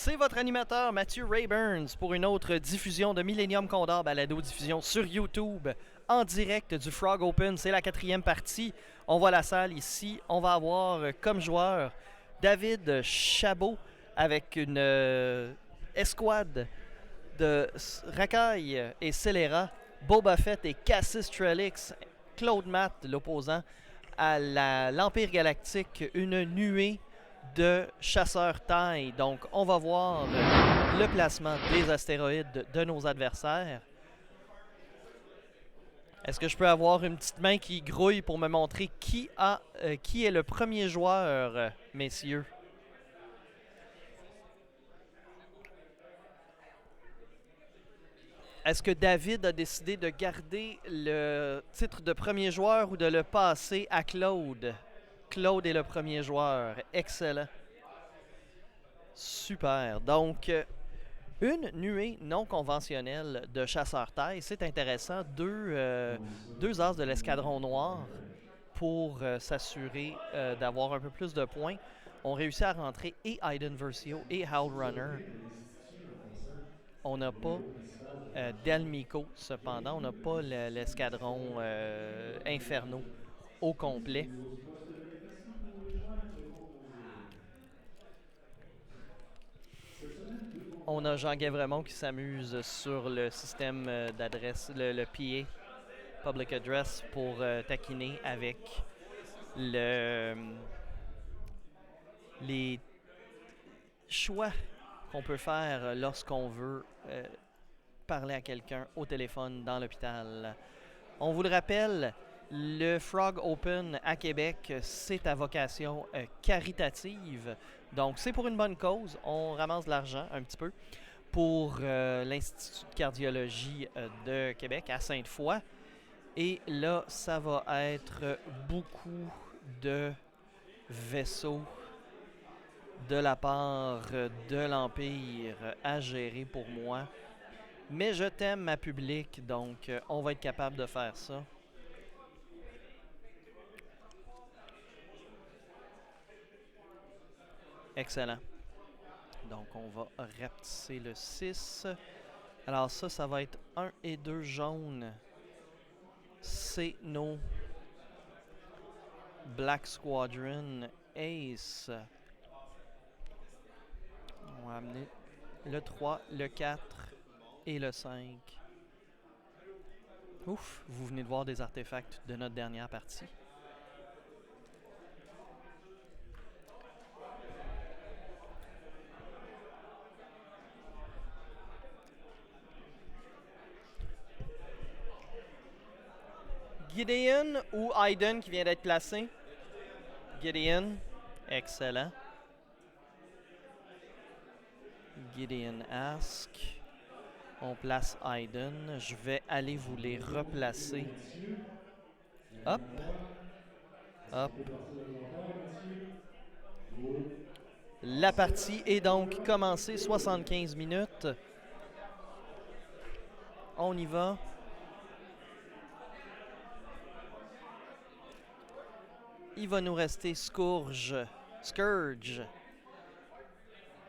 C'est votre animateur Mathieu Rayburns pour une autre diffusion de Millennium Condor Balado-diffusion sur YouTube en direct du Frog Open. C'est la 4e partie. On voit la salle ici. On va avoir comme joueur David Chabot avec une escouade de Racaille et Celera, Boba Fett et Cassis Trellix, Claude Matt, l'opposant à l'Empire Galactique, une nuée de chasseurs taille. Donc, on va voir le placement des astéroïdes de nos adversaires. Est-ce que je peux avoir une petite main qui grouille pour me montrer qui est le premier joueur, messieurs? Est-ce que David a décidé de garder le titre de premier joueur ou de le passer à Claude? Claude est le premier joueur. Excellent. Super. Donc, une nuée non conventionnelle de chasseurs-taille. C'est intéressant. Deux as de l'escadron noir pour s'assurer d'avoir un peu plus de points. On réussit à rentrer et Aiden Versio et Howl Runner. On n'a pas Delmico, cependant. On n'a pas l'escadron Inferno au complet. On a Jean Guévremont qui s'amuse sur le système d'adresse, le PA, Public Address, pour taquiner avec les choix qu'on peut faire lorsqu'on veut parler à quelqu'un au téléphone dans l'hôpital. On vous le rappelle, le Frog Open à Québec, c'est à vocation caritative. Donc, c'est pour une bonne cause. On ramasse de l'argent un petit peu pour l'Institut de cardiologie de Québec à Sainte-Foy. Et là, ça va être beaucoup de vaisseaux de la part de l'Empire à gérer pour moi. Mais je t'aime, ma public, donc on va être capable de faire ça. Excellent. Donc, on va rapetisser le 6. Alors ça va être 1 et 2 jaunes. C'est nos Black Squadron Ace. On va amener le 3, le 4 et le 5. Ouf, vous venez de voir des artefacts de notre dernière partie. Gideon ou Aiden qui vient d'être placé? Gideon, excellent. Gideon Ask. On place Aiden. Je vais aller vous les replacer. Hop. Hop. La partie est donc commencée, 75 minutes. On y va. Il va nous rester Scourge,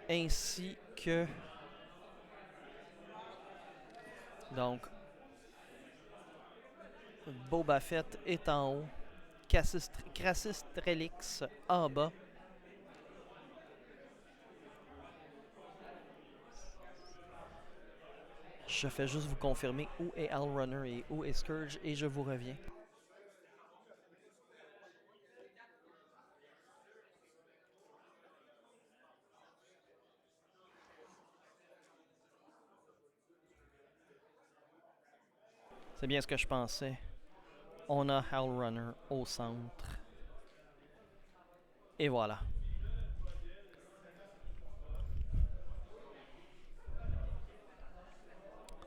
ainsi que... Donc, Boba Fett est en haut, Cassis Trellix en bas. Je fais juste vous confirmer où est Howl Runner et où est Scourge et je vous reviens. C'est bien ce que je pensais. On a Howl Runner au centre. Et voilà.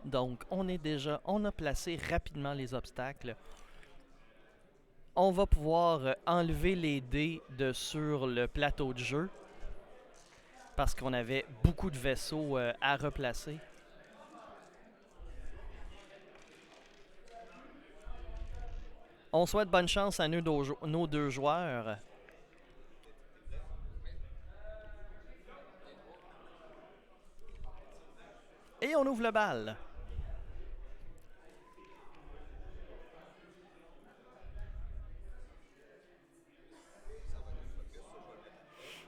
Donc, on a placé rapidement les obstacles. On va pouvoir enlever les dés de sur le plateau de jeu parce qu'on avait beaucoup de vaisseaux à replacer. On souhaite bonne chance à nos deux joueurs. Et on ouvre le bal.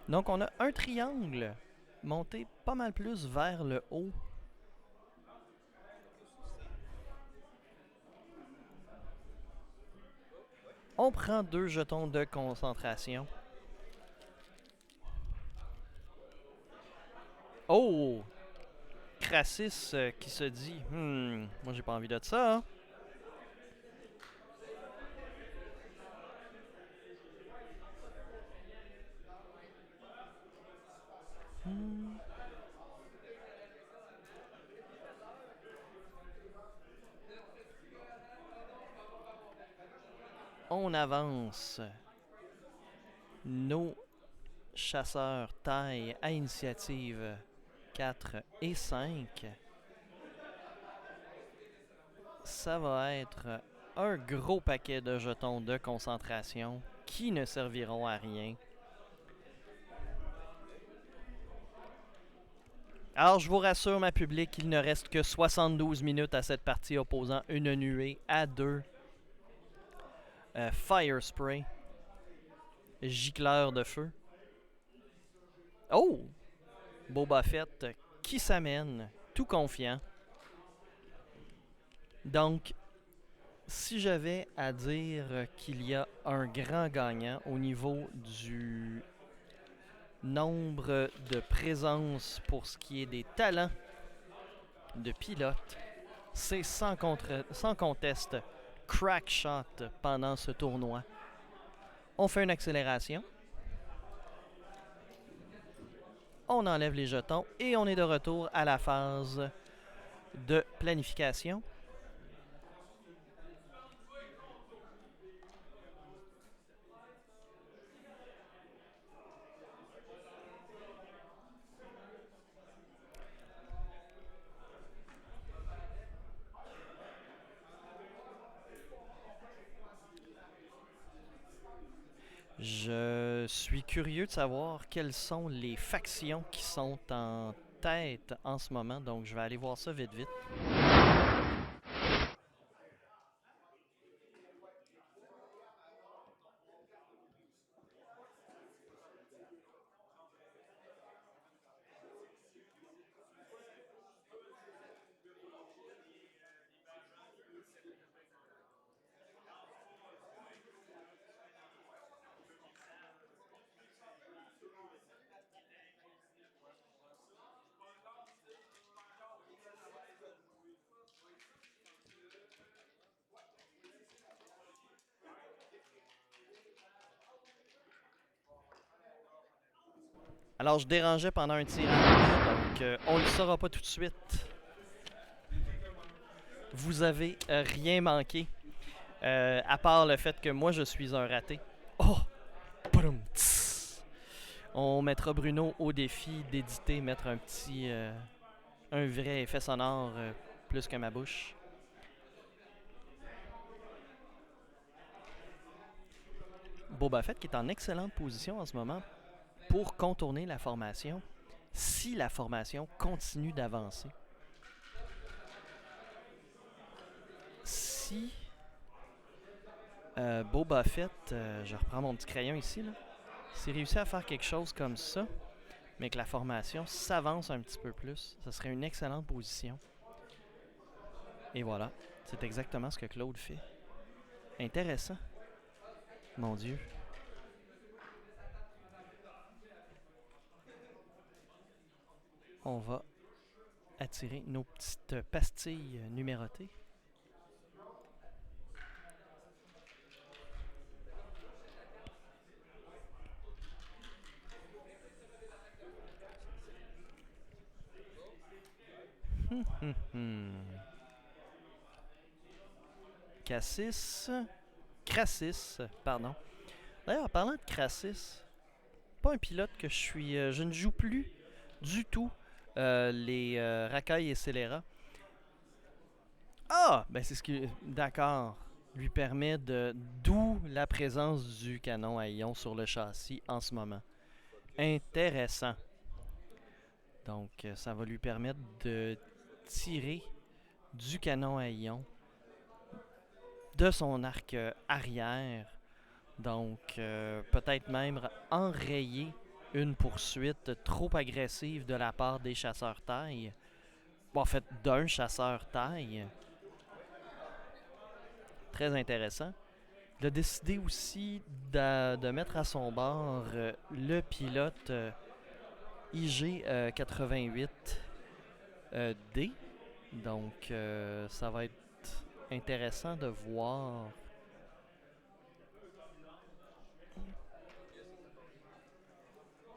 Donc on a un triangle monté pas mal plus vers le haut. On prend 2 jetons de concentration. Oh! Crassis qui se dit moi j'ai pas envie de ça. Hein? On avance. Nos chasseurs taillent à initiative 4 et 5. Ça va être un gros paquet de jetons de concentration qui ne serviront à rien. Alors, je vous rassure, ma public, il ne reste que 72 minutes à cette partie opposant une nuée à 2 Fire Spray, gicleur de feu. Oh! Boba Fett qui s'amène, tout confiant. Donc, si j'avais à dire qu'il y a un grand gagnant au niveau du nombre de présences pour ce qui est des talents de pilote, c'est sans conteste Crackshot pendant ce tournoi. On fait une accélération. On enlève les jetons et on est de retour à la phase de planification. Je suis curieux de savoir quelles sont les factions qui sont en tête en ce moment, donc je vais aller voir ça vite vite. Alors, je dérangeais pendant un tirage, donc on ne le saura pas tout de suite. Vous avez rien manqué, à part le fait que moi, je suis un raté. Oh! Badum, tss. On mettra Bruno au défi d'éditer, mettre un petit... un vrai effet sonore plus que ma bouche. Boba Fett qui est en excellente position en ce moment pour contourner la formation si la formation continue d'avancer. Si Boba Fett, je reprends mon petit crayon ici, là, s'il réussit à faire quelque chose comme ça, mais que la formation s'avance un petit peu plus, ce serait une excellente position. Et voilà, c'est exactement ce que Claude fait. Intéressant. Mon Dieu. On va attirer nos petites pastilles numérotées. Crassis, pardon. D'ailleurs, en parlant de Crassis, pas un pilote que je ne joue plus du tout les racailles et scélérats. Ah! Ben c'est ce qui, d'accord, lui permet de... D'où la présence du canon à ion sur le châssis en ce moment. Intéressant. Donc, ça va lui permettre de tirer du canon à ion de son arc arrière. Donc, peut-être même enrayer une poursuite trop agressive de la part des chasseurs taille. Bon, en fait, d'un chasseur taille. Très intéressant. Il a décidé aussi de mettre à son bord le pilote IG-88D. Donc, ça va être intéressant de voir.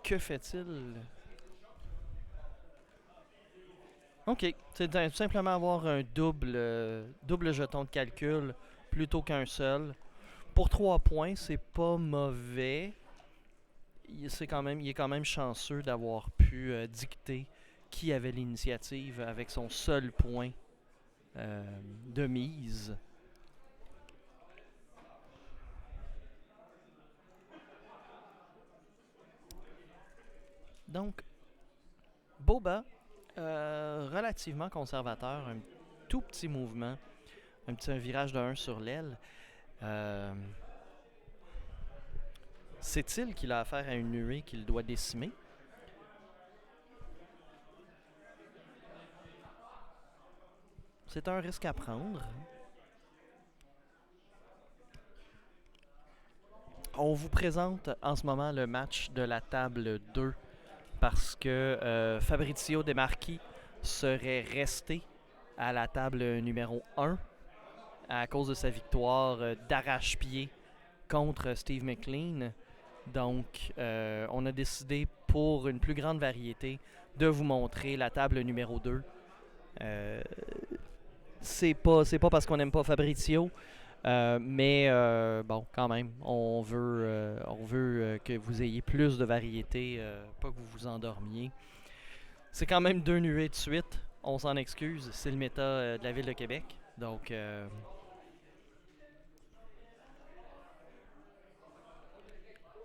Que fait-il? Ok, c'est tout simplement avoir un double jeton de calcul plutôt qu'un seul. Pour 3 points, c'est pas mauvais. Il est quand même chanceux d'avoir pu dicter qui avait l'initiative avec son seul point de mise. Donc, Boba, relativement conservateur, un tout petit mouvement, un virage de 1 sur l'aile. Sait-il qu'il a affaire à une nuée qu'il doit décimer? C'est un risque à prendre. On vous présente en ce moment le match de la table 2 parce que Fabrizio De Marchi serait resté à la table numéro 1 à cause de sa victoire d'arrache-pied contre Steve McLean. Donc, on a décidé pour une plus grande variété de vous montrer la table numéro 2. C'est pas parce qu'on n'aime pas Fabrizio, mais bon, quand même, on veut que vous ayez plus de variété, pas que vous vous endormiez. C'est quand même 2 nuées de suite, on s'en excuse, c'est le méta de la ville de Québec. Donc,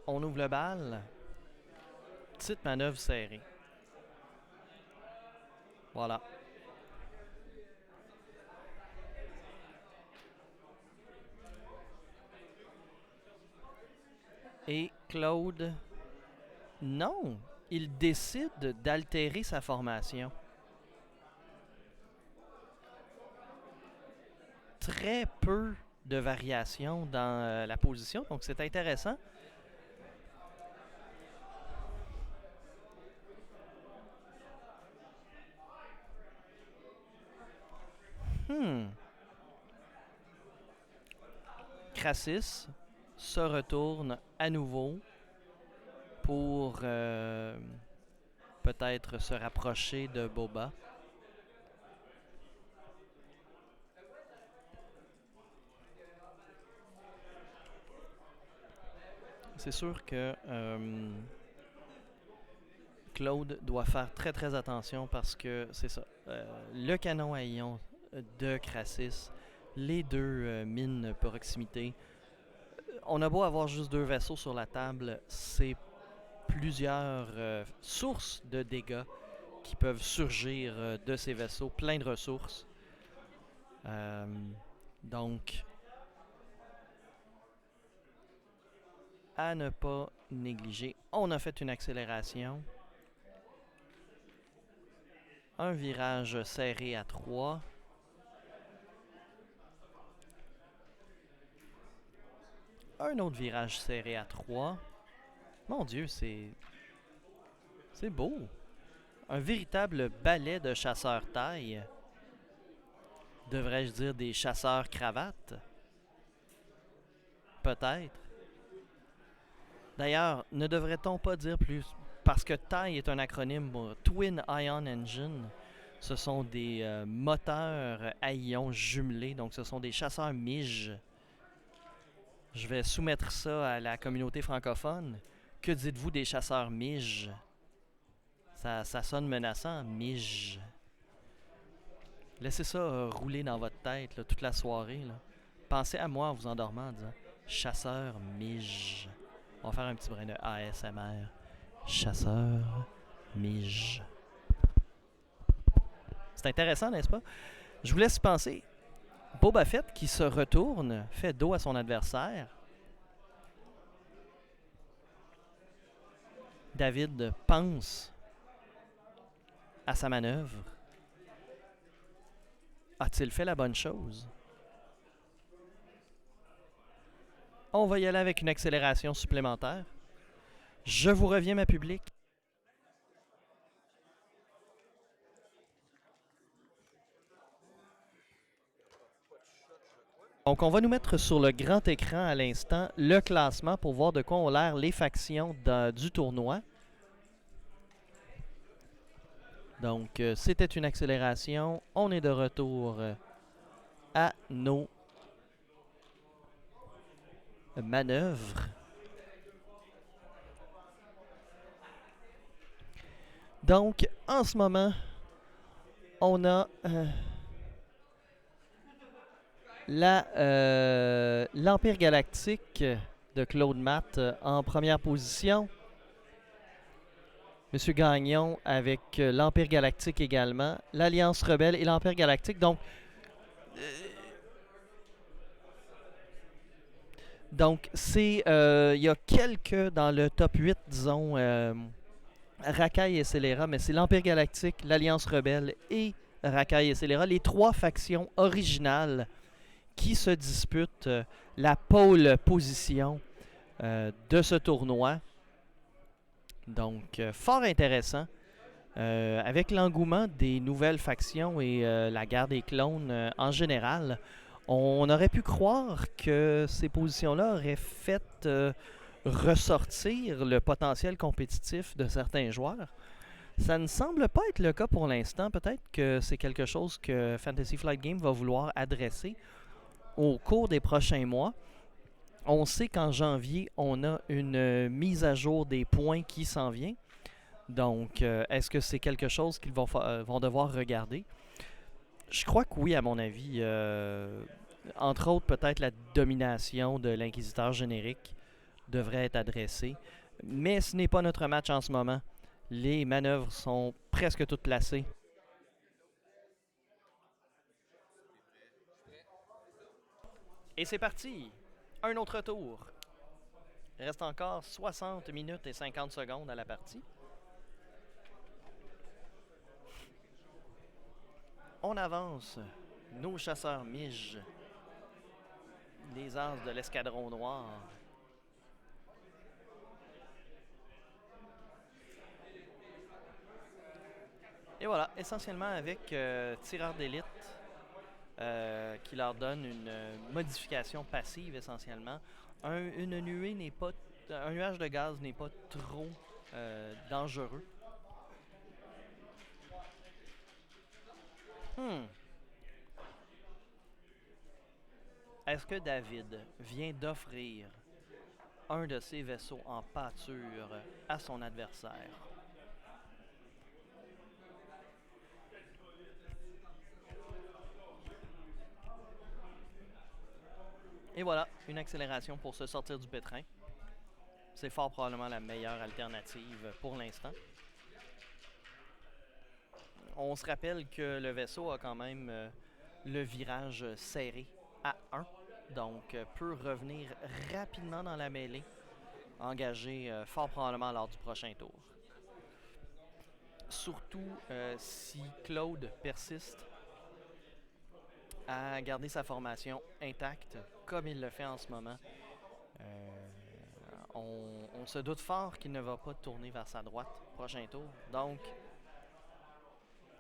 on ouvre le bal. Petite manœuvre serrée. Voilà. Et Claude, non, il décide d'altérer sa formation. Très peu de variations dans la position, donc c'est intéressant. Crassis se retourne à nouveau pour peut-être se rapprocher de Boba. C'est sûr que Claude doit faire très très attention parce que c'est ça. Le canon à ion de Crassis, les deux mines proximité. On a beau avoir juste 2 vaisseaux sur la table, c'est plusieurs sources de dégâts qui peuvent surgir de ces vaisseaux, plein de ressources. Donc, à ne pas négliger. On a fait une accélération. Un virage serré à 3. Un autre virage serré à 3. Mon Dieu, c'est beau. Un véritable ballet de chasseurs taille. Devrais-je dire des chasseurs cravates? Peut-être. D'ailleurs, ne devrait-on pas dire plus? Parce que TIE est un acronyme pour Twin Ion Engine. Ce sont des moteurs à ions jumelés, donc ce sont des chasseurs MiG. Je vais soumettre ça à la communauté francophone. Que dites-vous des chasseurs MiG? Ça sonne menaçant, MiG. Laissez ça rouler dans votre tête là, toute la soirée. Là. Pensez à moi en vous endormant en disant chasseur MiG. On va faire un petit brin de ASMR. Chasseur MiG. C'est intéressant, n'est-ce pas? Je vous laisse y penser. Boba Fett qui se retourne, fait dos à son adversaire. David pense à sa manœuvre. A-t-il fait la bonne chose? On va y aller avec une accélération supplémentaire. Je vous reviens, ma public. Donc, on va nous mettre sur le grand écran à l'instant le classement pour voir de quoi ont l'air les factions du tournoi. Donc, c'était une accélération. On est de retour à nos manœuvres. Donc, en ce moment, on a l'Empire Galactique de Claude Matt en première position. Monsieur Gagnon avec l'Empire Galactique également. L'Alliance Rebelle et l'Empire Galactique. Donc c'est... Il y a quelques dans le top 8, disons, Rakai et Scélérat, mais c'est l'Empire Galactique, l'Alliance Rebelle et Rakai et Scélérat, les trois factions originales qui se disputent la pole position de ce tournoi. Donc, fort intéressant. Avec l'engouement des nouvelles factions et la guerre des clones en général, on aurait pu croire que ces positions-là auraient fait ressortir le potentiel compétitif de certains joueurs. Ça ne semble pas être le cas pour l'instant. Peut-être que c'est quelque chose que Fantasy Flight Games va vouloir adresser au cours des prochains mois. On sait qu'en janvier, on a une mise à jour des points qui s'en vient. Donc, est-ce que c'est quelque chose qu'ils vont devoir regarder? Je crois que oui, à mon avis. Entre autres, peut-être la domination de l'inquisiteur générique devrait être adressée. Mais ce n'est pas notre match en ce moment. Les manœuvres sont presque toutes placées. Et c'est parti! Un autre tour. Il reste encore 60 minutes et 50 secondes à la partie. On avance. Nos chasseurs Midge. Les as de l'escadron noir. Et voilà, essentiellement avec tireur d'élite qui leur donne une modification passive essentiellement. Une nuée n'est pas, un nuage de gaz n'est pas trop dangereux. Est-ce que David vient d'offrir un de ses vaisseaux en pâture à son adversaire? Et voilà, une accélération pour se sortir du pétrin. C'est fort probablement la meilleure alternative pour l'instant. On se rappelle que le vaisseau a quand même le virage serré à 1. Donc peut revenir rapidement dans la mêlée, engagé fort probablement lors du prochain tour. Surtout si Claude persiste à garder sa formation intacte, comme il le fait en ce moment. On se doute fort qu'il ne va pas tourner vers sa droite prochain tour. Donc,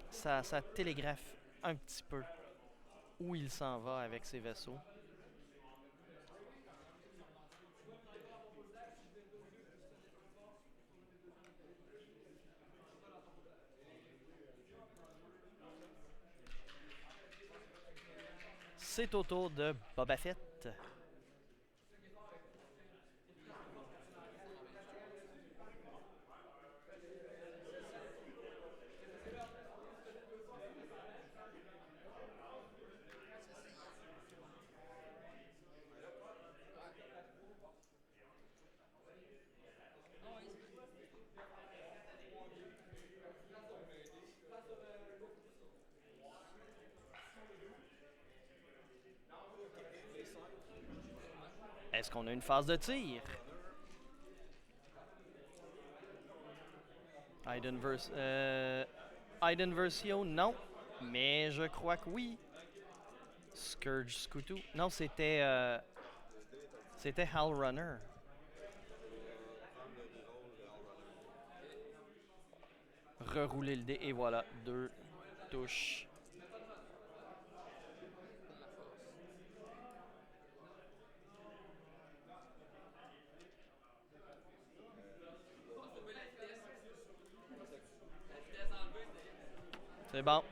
ça télégraphe un petit peu où il s'en va avec ses vaisseaux. C'est au tour de Boba Fett. Est-ce qu'on a une phase de tir? Aiden Versio, non. Mais je crois que oui. Scourge Scootou. Non, c'était Hal Runner. Rerouler le dé et voilà, deux touches. C'est bon.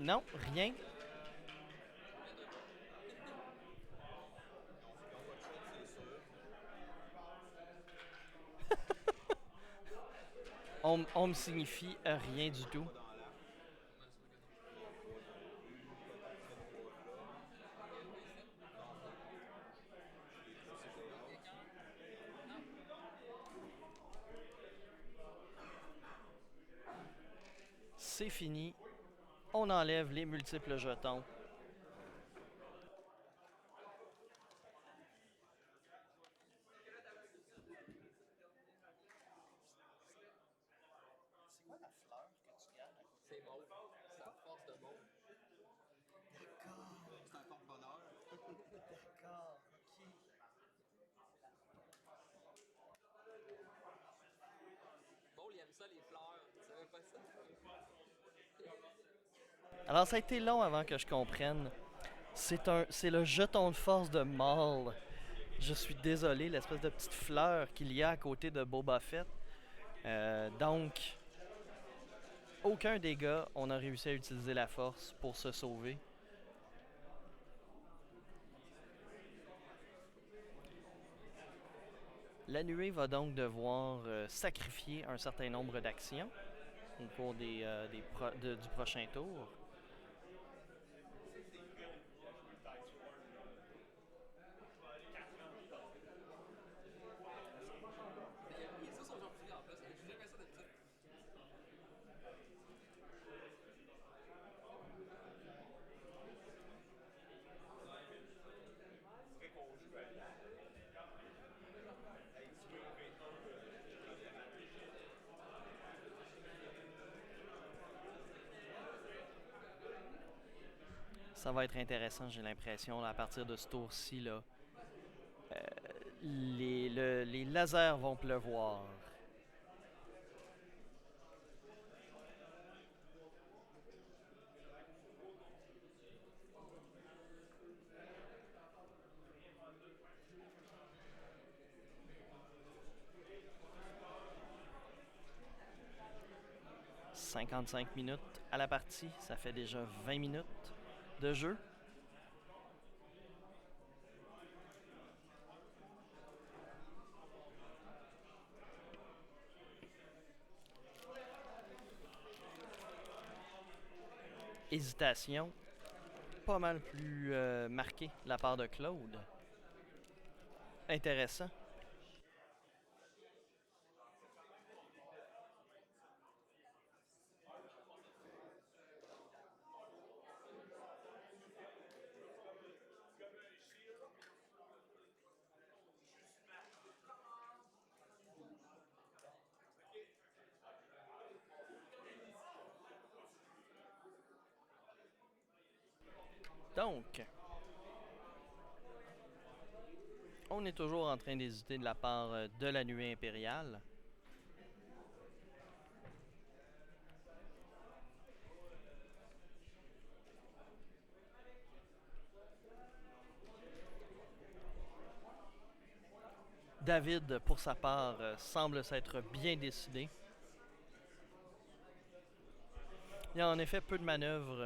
Non, rien. On me signifie rien du tout. C'est fini. On enlève les multiples jetons. C'est mauve. C'est la force de mauve. D'accord. C'est un porte-bonheur. D'accord, ok. Bon, il aime ça, les fleurs. Tu savais pas ça? Alors, ça a été long avant que je comprenne. C'est le jeton de force de Maul. Je suis désolé, l'espèce de petite fleur qu'il y a à côté de Boba Fett. Donc, aucun des gars, on a réussi à utiliser la force pour se sauver. La nuée va donc devoir sacrifier un certain nombre d'actions au cours du prochain tour. Il est ça son gentil en plus. J'ai jamais ça d'habitude. Ça va être intéressant, j'ai l'impression, à partir de ce tour-ci. Là, les lasers vont pleuvoir. « 55 minutes à la partie, ça fait déjà 20 minutes de jeu. Hésitation pas mal plus marquée de la part de Claude. Intéressant. Donc, on est toujours en train d'hésiter de la part de la nuée impériale. David, pour sa part, semble s'être bien décidé. Il y a en effet peu de manœuvres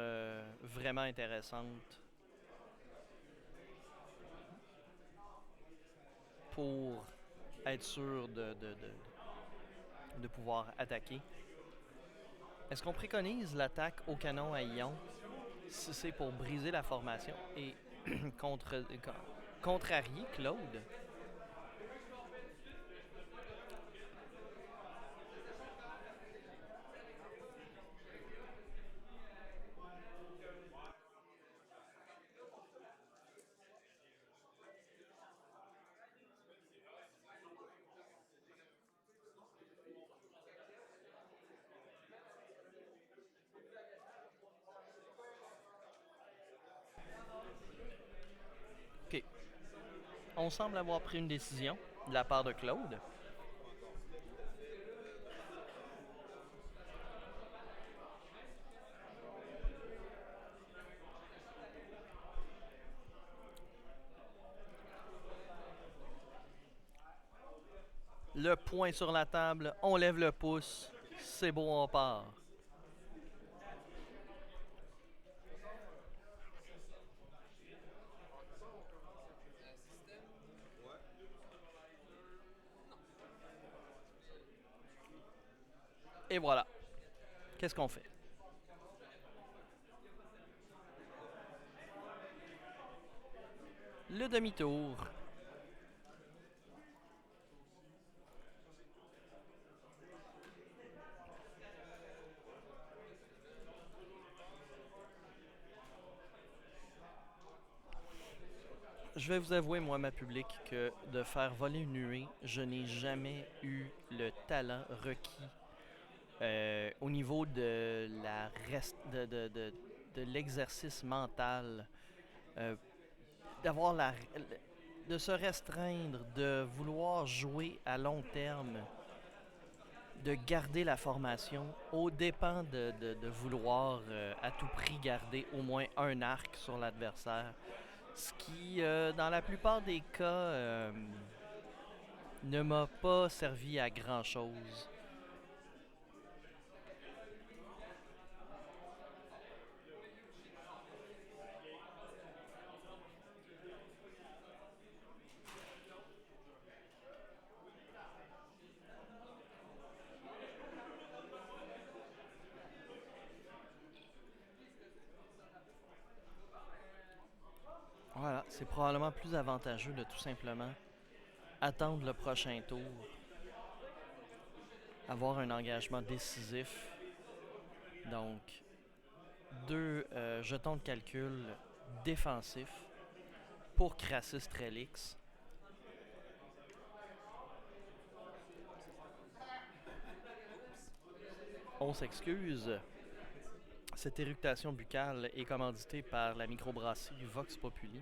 vraiment intéressantes pour être sûr de pouvoir attaquer. Est-ce qu'on préconise l'attaque au canon à ion si c'est pour briser la formation et contrarier Claude? OK. On semble avoir pris une décision de la part de Claude. Le point sur la table, on lève le pouce. C'est beau, on part. Système. Et voilà. Qu'est-ce qu'on fait? Le demi-tour. Je vais vous avouer, moi, ma public, que de faire voler une nuée, je n'ai jamais eu le talent requis au niveau de la de l'exercice mental, euh, d'avoir de se restreindre, de vouloir jouer à long terme, de garder la formation au dépens de vouloir à tout prix garder au moins un arc sur l'adversaire. Ce qui, dans la plupart des cas, ne m'a pas servi à grand chose. Voilà, c'est probablement plus avantageux de tout simplement attendre le prochain tour, avoir un engagement décisif. Donc, deux jetons de calcul défensifs pour Crassus Trellix. On s'excuse. Cette éructation buccale est commanditée par la microbrasserie Vox Populi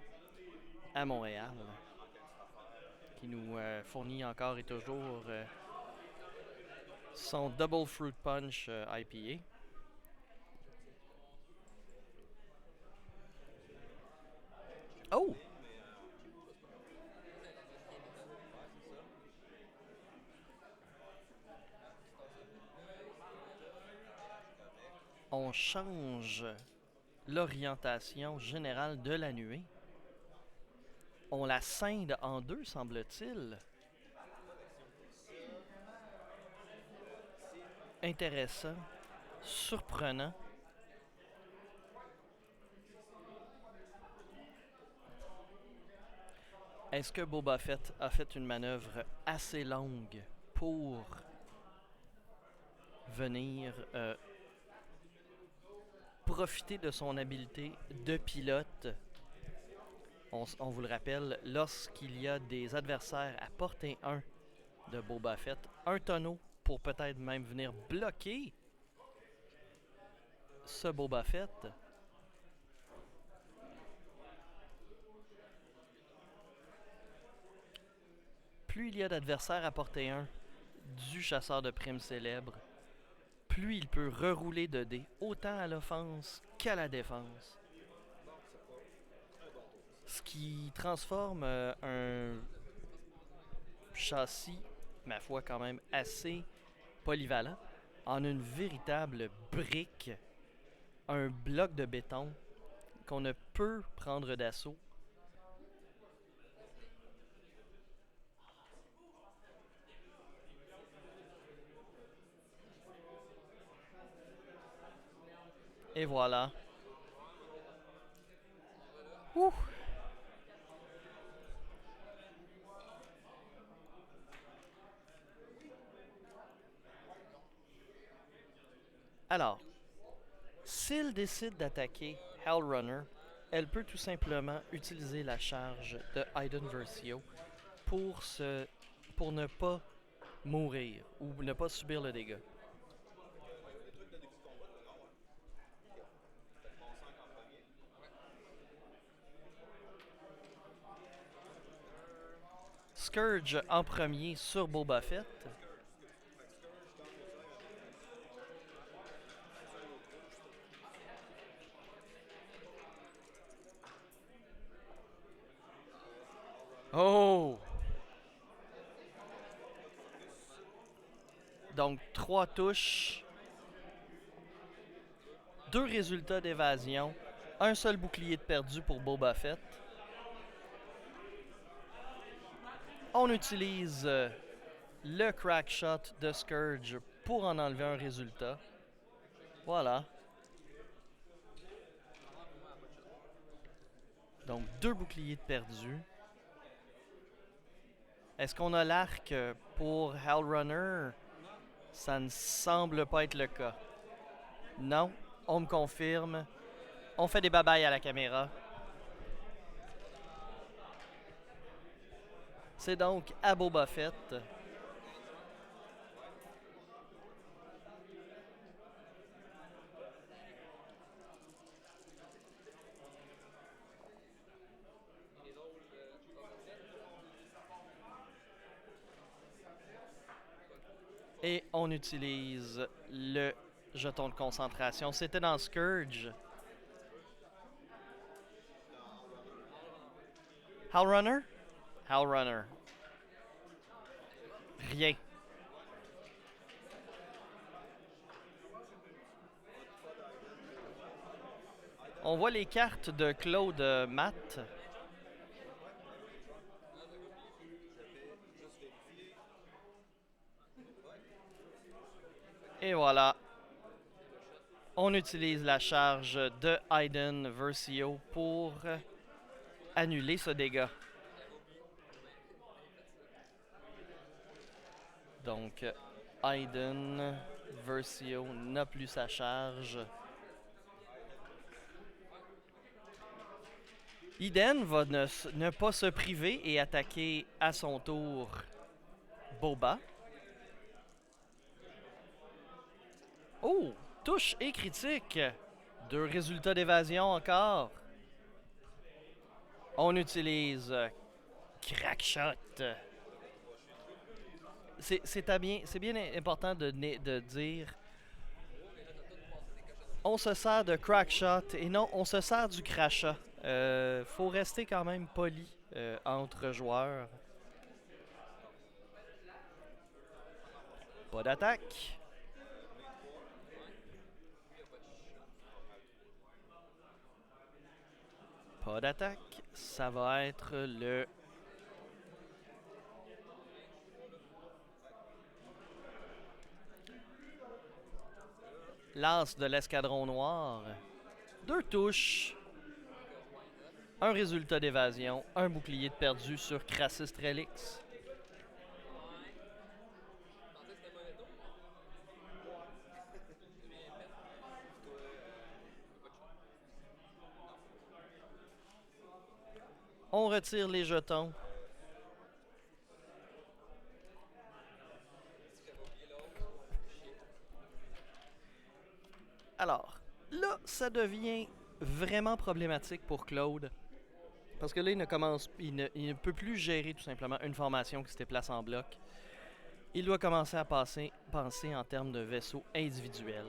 à Montréal, qui nous fournit encore et toujours son Double Fruit Punch IPA. Oh! On change l'orientation générale de la nuée. On la scinde en deux, semble-t-il. Intéressant, surprenant. Est-ce que Boba Fett a fait une manœuvre assez longue pour venir profiter de son habileté de pilote? On vous le rappelle, lorsqu'il y a des adversaires à portée 1 de Boba Fett, un tonneau pour peut-être même venir bloquer ce Boba Fett. Plus il y a d'adversaires à portée 1 du chasseur de primes célèbre, plus il peut rerouler de dés, autant à l'offense qu'à la défense. Ce qui transforme un châssis, ma foi quand même assez polyvalent, en une véritable brique, un bloc de béton qu'on ne peut prendre d'assaut. Et voilà. Ouh! Alors, s'il décide d'attaquer Hellrunner, elle peut tout simplement utiliser la charge de Iden Versio pour, pour ne pas mourir ou ne pas subir le dégât. Scourge en premier sur Boba Fett. Oh! Donc, 3 touches. 2 résultats d'évasion. Un seul bouclier de perdu pour Boba Fett. On utilise le crack shot de Scourge pour en enlever un résultat. Voilà. Donc, 2 boucliers de perdus. Est-ce qu'on a l'arc pour Hellrunner? Ça ne semble pas être le cas. Non, on me confirme. On fait des babayes à la caméra. C'est donc à Boba Fett. Et on utilise le jeton de concentration. C'était dans Scourge. Hellrunner? Hellrunner. Rien. On voit les cartes de Claude Matt. Et voilà. On utilise la charge de Aiden Versio pour annuler ce dégât. Donc, Aiden Versio n'a plus sa charge. Iden va ne pas se priver et attaquer à son tour Boba. Oh! Touche et critique. 2 résultats d'évasion encore. On utilise Crack Shot. C'est bien important de dire. On se sert de Crack Shot et non, on se sert du crachat. Faut rester quand même poli entre joueurs. Pas d'attaque. Pas d'attaque. Ça va être le... lance de l'escadron noir. 2 touches. Un résultat d'évasion. Un bouclier de perdu sur Crassus Trellix. On retire les jetons. Alors, là, ça devient vraiment problématique pour Claude. Parce que là, il ne peut plus gérer tout simplement une formation qui se déplace en bloc. Il doit commencer à penser en termes de vaisseaux individuels.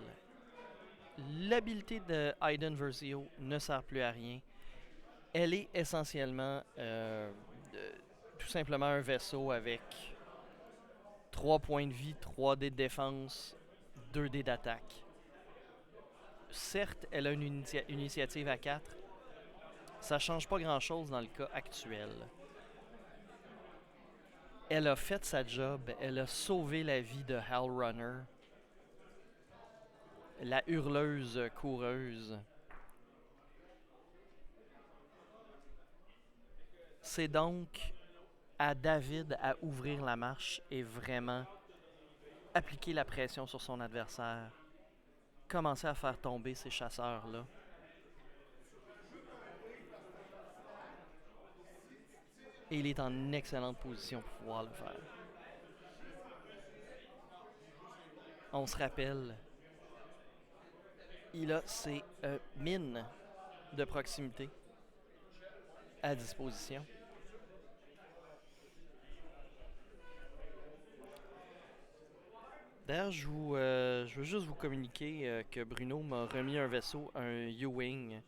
L'habilité de Aiden Versio ne sert plus à rien. Elle est essentiellement tout simplement un vaisseau avec 3 points de vie, 3 dés de défense, 2 dés d'attaque. Certes, elle a une initiative à 4. Ça change pas grand-chose dans le cas actuel. Elle a fait sa job. Elle a sauvé la vie de Hellrunner. La hurleuse coureuse. C'est donc à David à ouvrir la marche et vraiment appliquer la pression sur son adversaire. Commencer à faire tomber ces chasseurs-là. Et il est en excellente position pour pouvoir le faire. On se rappelle, il a ses mines de proximité à disposition. D'ailleurs, je veux juste vous communiquer que Bruno m'a remis un vaisseau, un U-Wing,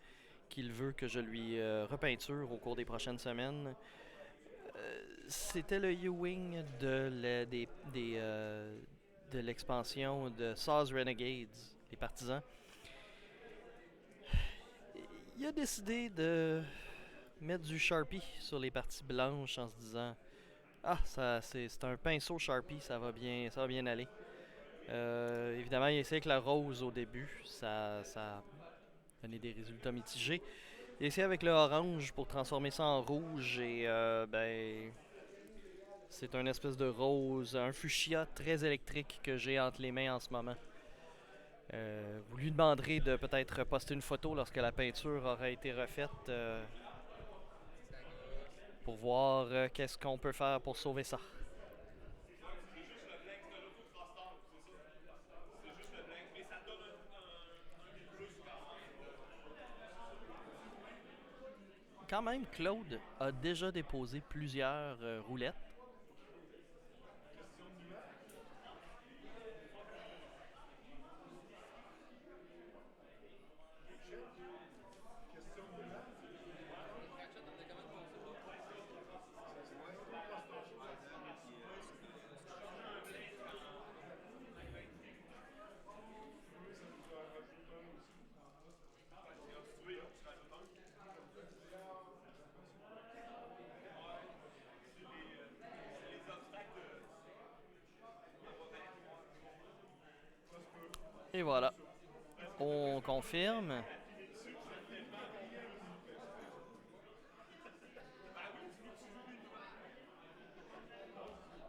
qu'il veut que je lui repeinture au cours des prochaines semaines. C'était le U-Wing de l'expansion de Saz Renegades, les partisans. Il a décidé de mettre du Sharpie sur les parties blanches en se disant ah, c'est un pinceau Sharpie, ça va bien aller. Évidemment, il essaie avec la rose au début, ça a donné des résultats mitigés. Il essaie avec le orange pour transformer ça en rouge et ben c'est un espèce de rose, un fuchsia très électrique que j'ai entre les mains en ce moment. Vous lui demanderez de peut-être poster une photo lorsque la peinture aura été refaite pour voir qu'est-ce qu'on peut faire pour sauver ça. Quand même, Claude a déjà déposé plusieurs roulettes. Ratchet, on est comment de passer là? Et voilà, on confirme.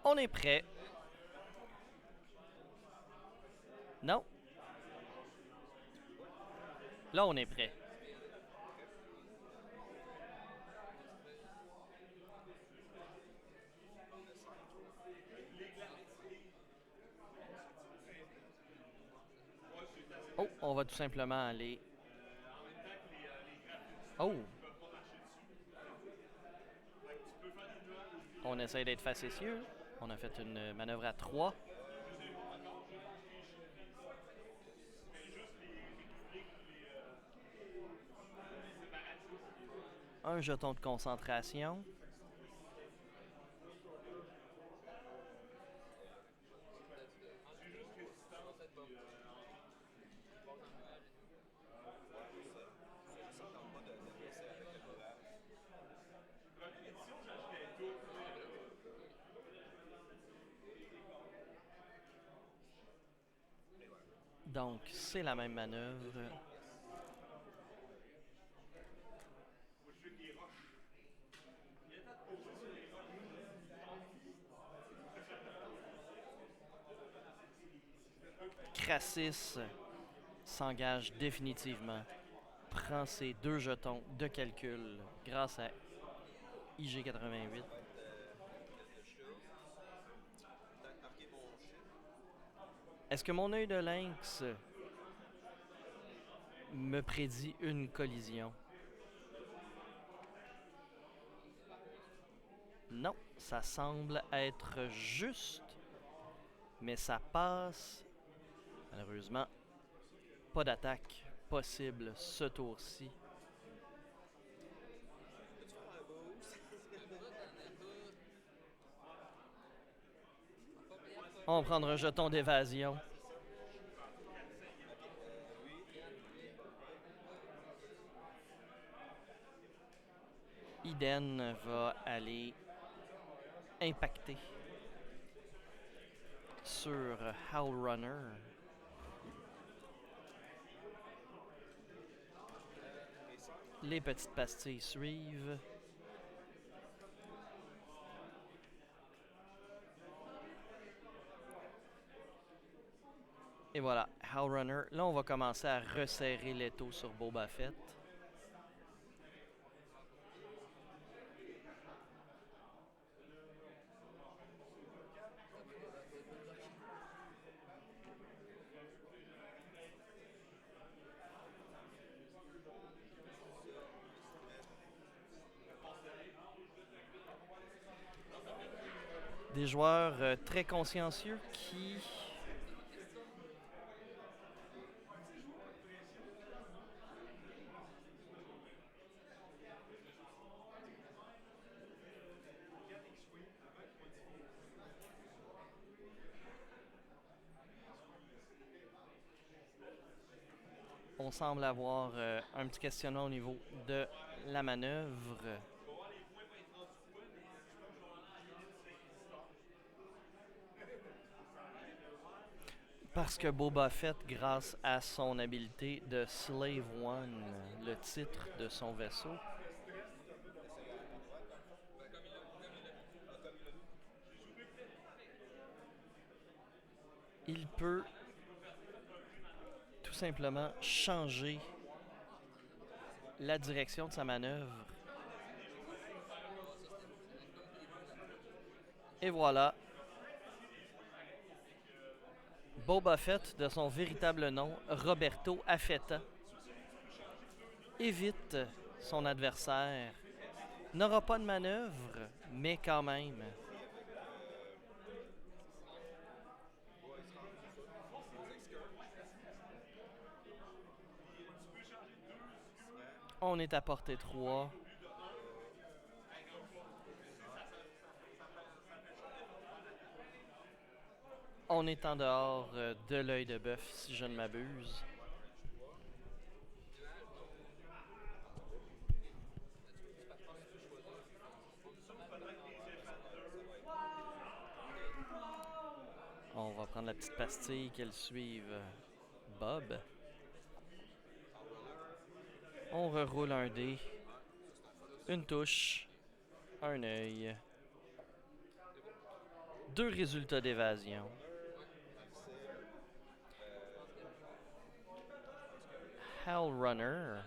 On est prêt. Non, là on est prêt. Oh, on va tout simplement aller. Oh, on essaie d'être facétieux. On a fait une manœuvre à 3. Un jeton de concentration. Non, peut-être pas. Bon, ça me allez. Donc, c'est la même manœuvre. Crassis s'engage définitivement. Prend ses 2 jetons de calcul grâce à IG88. Est-ce que mon œil de lynx me prédit une collision? Non, ça semble être juste, mais ça passe. Malheureusement, pas d'attaque possible ce tour-ci. On va prendre un jeton d'évasion. Iden va aller impacter sur Howl Runner. Les petites pastilles suivent. Et voilà, Howl Runner. Là, on va commencer à resserrer l'étau sur Boba Fett. Des joueurs très consciencieux qui On semble avoir un petit questionnement au niveau de la manœuvre. Parce que Boba Fett, grâce à son habileté de Slave One, le titre de son vaisseau, il peut tout simplement changer la direction de sa manœuvre. Et voilà. Boba Fett, de son véritable nom, Roberto Affetta, évite son adversaire. N'aura pas de manœuvre, mais quand même. On est à portée 3. On est en dehors de l'œil de bœuf, si je ne m'abuse. On va prendre la petite pastille qu'elle suive Bob. On reroule un dé. Une touche. Un œil. 2 résultats d'évasion. Hell Runner.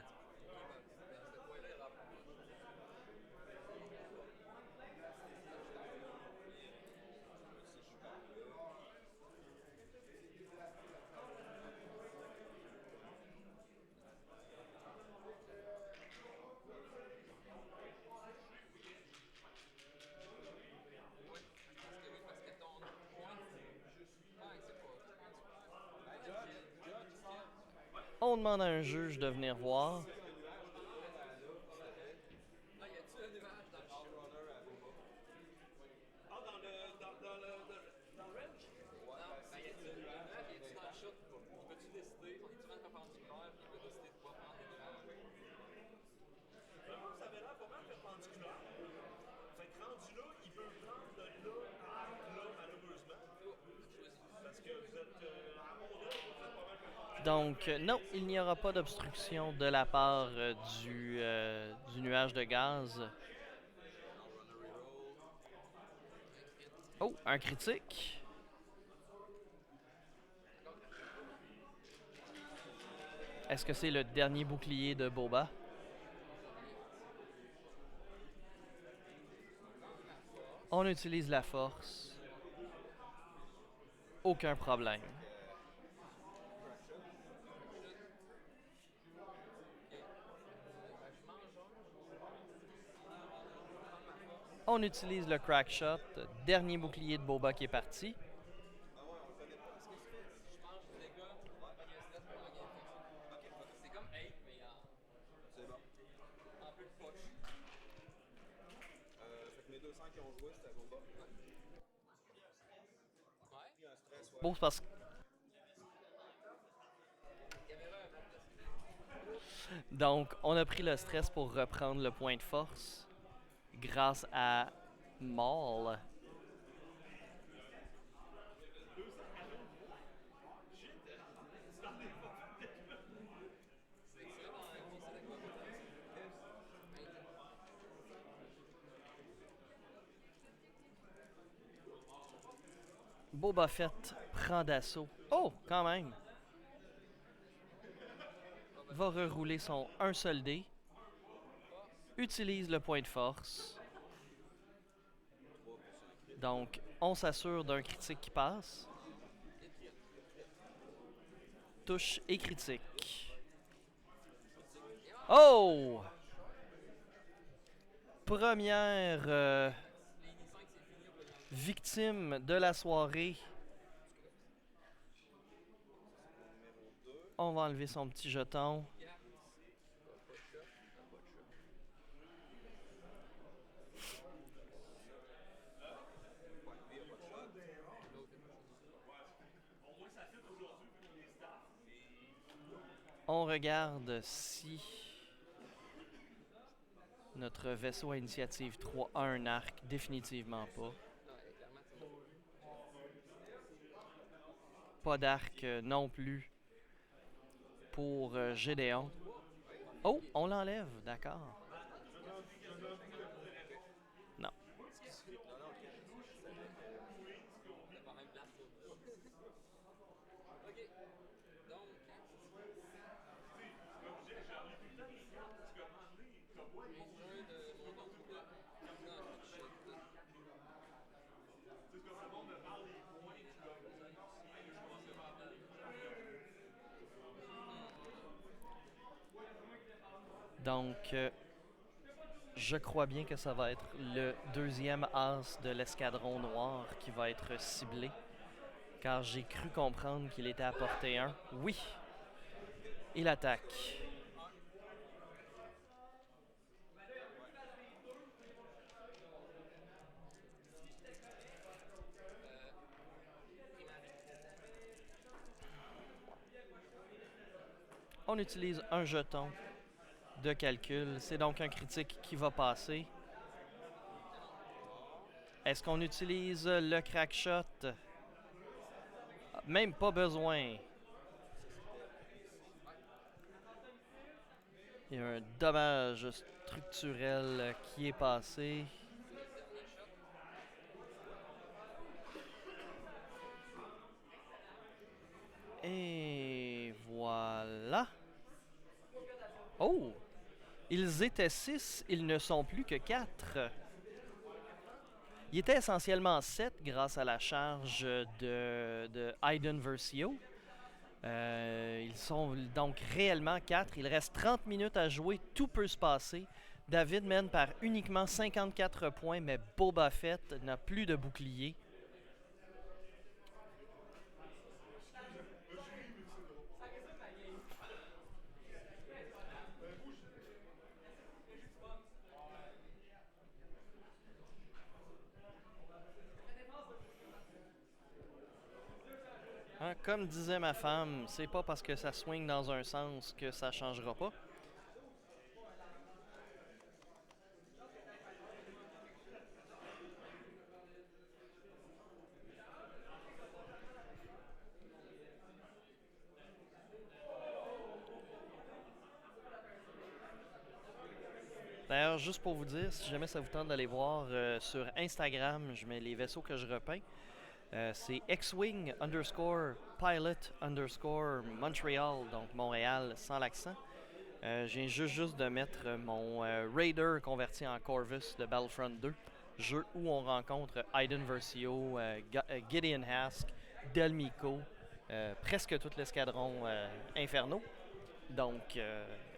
On demande à un juge de venir voir. Donc, non, il n'y aura pas d'obstruction de la part du nuage de gaz. Oh, un critique. Est-ce que c'est le dernier bouclier de Boba? On utilise la force. Aucun problème. On utilise le crack shot. Dernier bouclier de Boba qui est parti. Bon, c'est parce que... Donc, on a pris le stress pour reprendre le point de force grâce à Maul. Boba Fett prend d'assaut. Oh, quand même. Va rerouler son un seul dé. Utilise le point de force. Donc, on s'assure d'un critique qui passe. Touche et critique. Oh! Première victime de la soirée. On va enlever son petit jeton. On regarde si notre vaisseau à initiative 3 a un arc. Définitivement pas. Ouais, clairement, c'est bon. Pas d'arc non plus pour Gédéon. Oh, on l'enlève, d'accord. Non. Excusez. Non, non, on n'a pas même place, là. Ok. Donc, besoin de mon autre gars. Non, shit. Donc, je crois bien que ça va être le deuxième as de l'escadron noir qui va être ciblé. Car j'ai cru comprendre qu'il était à portée 1. Oui, il attaque. On utilise un jeton de calcul. C'est donc un critique qui va passer. Est-ce qu'on utilise le crack shot? Même pas besoin. Il y a un dommage structurel qui est passé. Et voilà. Oh! Ils étaient 6, ils ne sont plus que 4. Ils étaient essentiellement 7 grâce à la charge de Aiden Versio. Ils sont donc réellement 4. Il reste 30 minutes à jouer, tout peut se passer. David mène par uniquement 54 points, mais Boba Fett n'a plus de bouclier. Hein, comme disait ma femme, c'est pas parce que ça swing dans un sens que ça changera pas. D'ailleurs, juste pour vous dire, si jamais ça vous tente d'aller voir sur Instagram, je mets les vaisseaux que je repeins. C'est X-Wing underscore pilot underscore Montreal, donc Montréal sans l'accent. Je viens juste de mettre mon Raider converti en Corvus de Battlefront 2, jeu où on rencontre Aiden Versio, Gideon Hask, Delmico, presque tout l'escadron Inferno. Donc,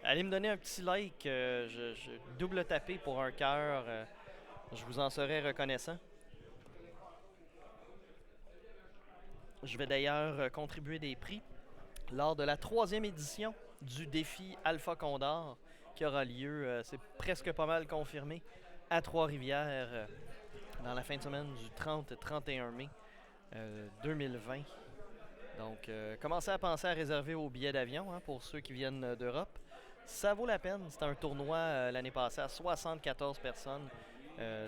allez me donner un petit like, je double tapé pour un cœur, je vous en serai reconnaissant. Je vais d'ailleurs contribuer des prix lors de la 3e édition du défi Alpha Condor qui aura lieu, c'est presque pas mal confirmé, à Trois-Rivières dans la fin de semaine du 30-31 mai 2020. Donc, commencez à penser à réserver vos billets d'avion pour ceux qui viennent d'Europe. Ça vaut la peine. C'était un tournoi l'année passée à 74 personnes.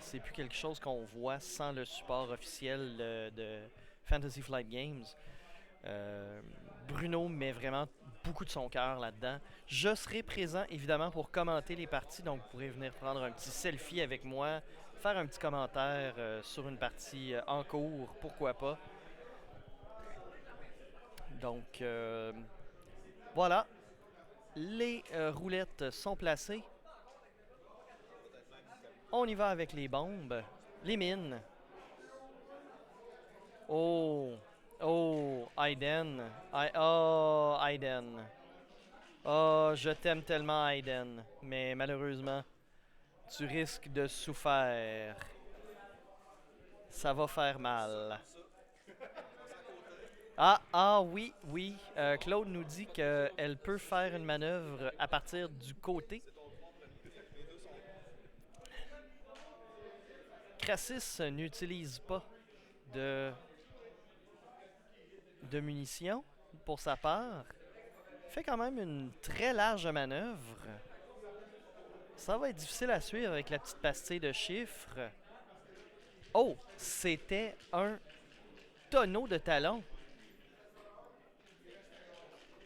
C'est plus quelque chose qu'on voit sans le support officiel de Fantasy Flight Games. Bruno met vraiment beaucoup de son cœur là-dedans. Je serai présent évidemment pour commenter les parties, donc vous pourrez venir prendre un petit selfie avec moi, faire un petit commentaire sur une partie en cours, pourquoi pas. Donc voilà, les roulettes sont placées. On y va avec les bombes, les mines. Oh, oh, Aiden. Oh, Aiden. Oh, je t'aime tellement, Aiden. Mais malheureusement, tu risques de souffrir. Ça va faire mal. Oui, oui. Claude nous dit qu'elle peut faire une manœuvre à partir du côté. Crassus n'utilise pas de munitions pour sa part. Fait quand même une très large manœuvre. Ça va être difficile à suivre avec la petite pastille de chiffres. Oh, c'était un tonneau de talons.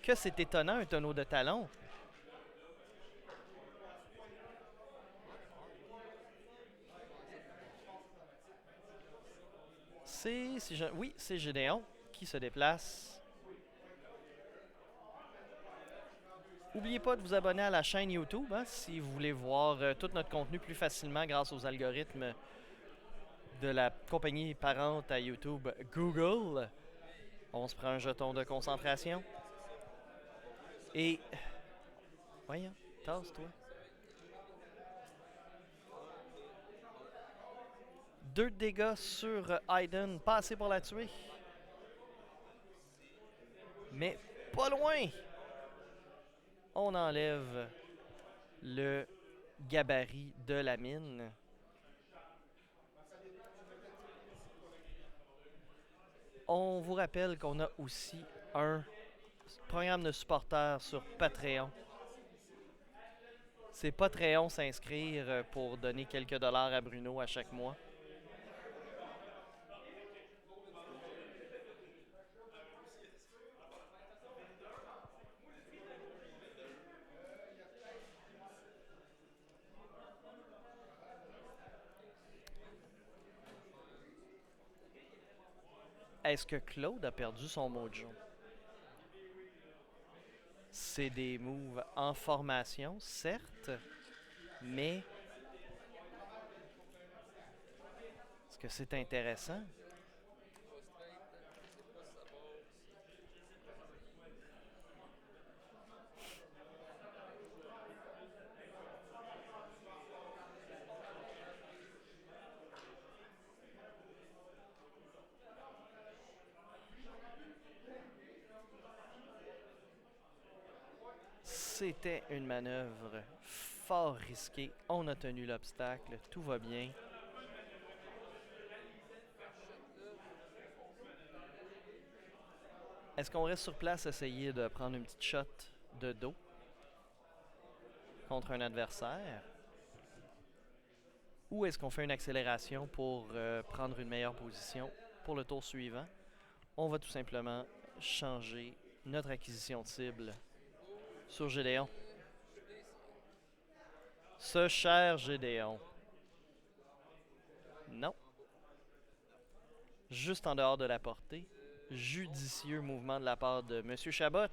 Que c'est étonnant, un tonneau de talons. Oui, c'est Gédéon qui se déplace. N'oubliez pas de vous abonner à la chaîne YouTube si vous voulez voir tout notre contenu plus facilement grâce aux algorithmes de la compagnie parente à YouTube, Google. On se prend un jeton de concentration. Et... Voyons, tasse-toi. 2 dégâts sur Aiden, pas assez pour la tuer. Mais pas loin! On enlève le gabarit de la mine. On vous rappelle qu'on a aussi un programme de supporters sur Patreon. C'est Patreon s'inscrire pour donner quelques dollars à Bruno à chaque mois. Est-ce que Claude a perdu son mojo? C'est des moves en formation, certes, mais est-ce que c'est intéressant? C'était une manœuvre fort risquée. On a tenu l'obstacle, tout va bien. Est-ce qu'on reste sur place essayer de prendre une petite shot de dos contre un adversaire? Ou est-ce qu'on fait une accélération pour prendre une meilleure position pour le tour suivant? On va tout simplement changer notre acquisition de cible sur Gédéon. Ce cher Gédéon. Non. Juste en dehors de la portée. Judicieux mouvement de la part de M. Chabot.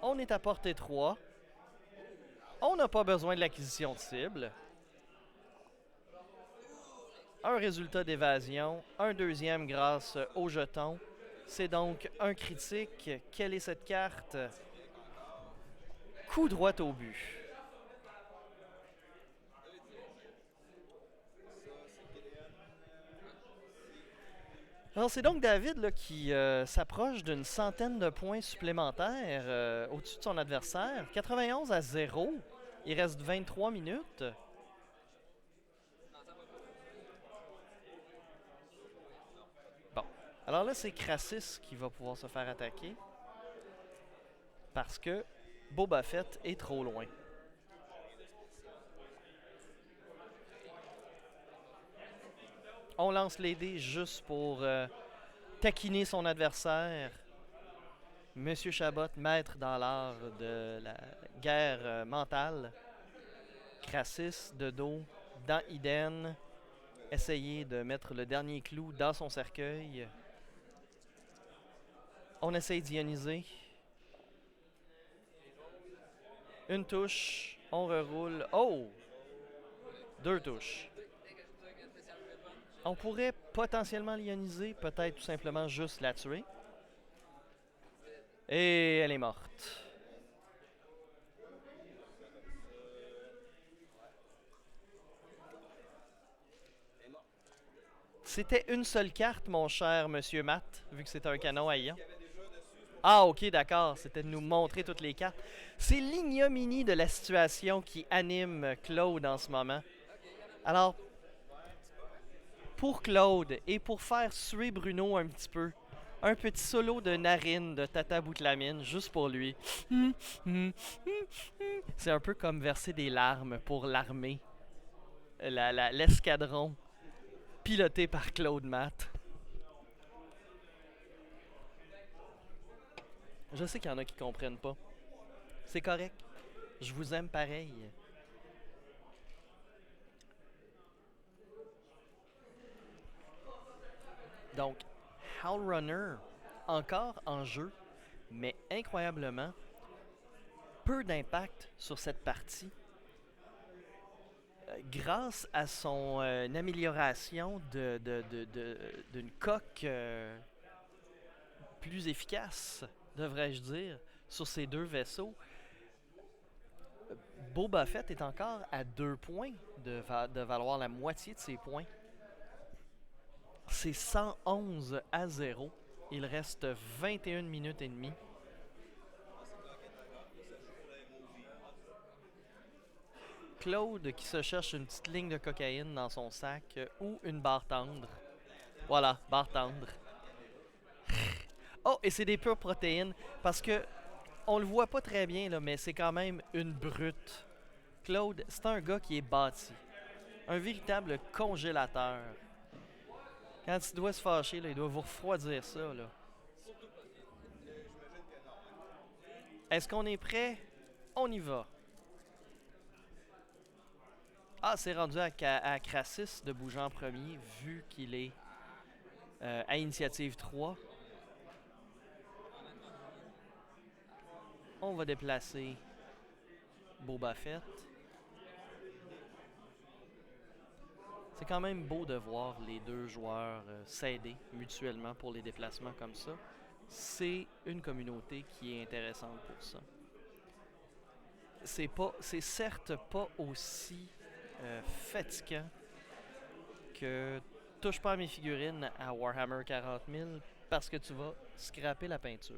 On est à portée 3. On n'a pas besoin de l'acquisition de cible. Un résultat d'évasion, un deuxième grâce au jeton. C'est donc un critique. Quelle est cette carte? Coup droit au but. Alors c'est donc David là, qui s'approche d'une centaine de points supplémentaires au-dessus de son adversaire. 91-0. Il reste 23 minutes. Bon. Alors là, c'est Crassus qui va pouvoir se faire attaquer. Parce que Boba Fett est trop loin. On lance les dés juste pour taquiner son adversaire. Monsieur Chabot, maître dans l'art de la guerre mentale. Crassus de dos dans Iden. Essayer de mettre le dernier clou dans son cercueil. On essaye d'ioniser. Une touche. On reroule. Oh! 2 touches. On pourrait potentiellement l'ioniser, peut-être tout simplement juste la tuer. Et elle est morte. C'était une seule carte, mon cher monsieur Matt, vu que c'était un canon à ion. Ah, ok, d'accord. C'était de nous montrer toutes les cartes. C'est l'ignominie de la situation qui anime Claude en ce moment. Alors, pour Claude et pour faire suer Bruno un petit peu. Un petit solo de narine de Tata Boutlamine, juste pour lui. C'est un peu comme verser des larmes pour l'armée. L'escadron, piloté par Claude Matt. Je sais qu'il y en a qui comprennent pas. C'est correct. Je vous aime pareil. Donc, Howl Runner, encore en jeu, mais incroyablement, peu d'impact sur cette partie. Grâce à son amélioration d'une coque plus efficace, devrais-je dire, sur ces deux vaisseaux, Boba Fett est encore à 2 points de valoir la moitié de ses points. C'est 111-0. Il reste 21 minutes et demie. Claude qui se cherche une petite ligne de cocaïne dans son sac ou une barre tendre. Voilà, barre tendre. Oh, et c'est des pures protéines parce que on le voit pas très bien, là, mais c'est quand même une brute. Claude, c'est un gars qui est bâti. Un véritable congélateur. Quand il doit se fâcher, là, il doit vous refroidir ça. Là. Est-ce qu'on est prêt? On y va. Ah, c'est rendu à Crassus de bouger en premier, vu qu'il est à initiative 3. On va déplacer Boba Fett. C'est quand même beau de voir les deux joueurs s'aider mutuellement pour les déplacements comme ça. C'est une communauté qui est intéressante pour ça. C'est certes pas aussi fatigant que touche pas à mes figurines à Warhammer 40 000 parce que tu vas scraper la peinture.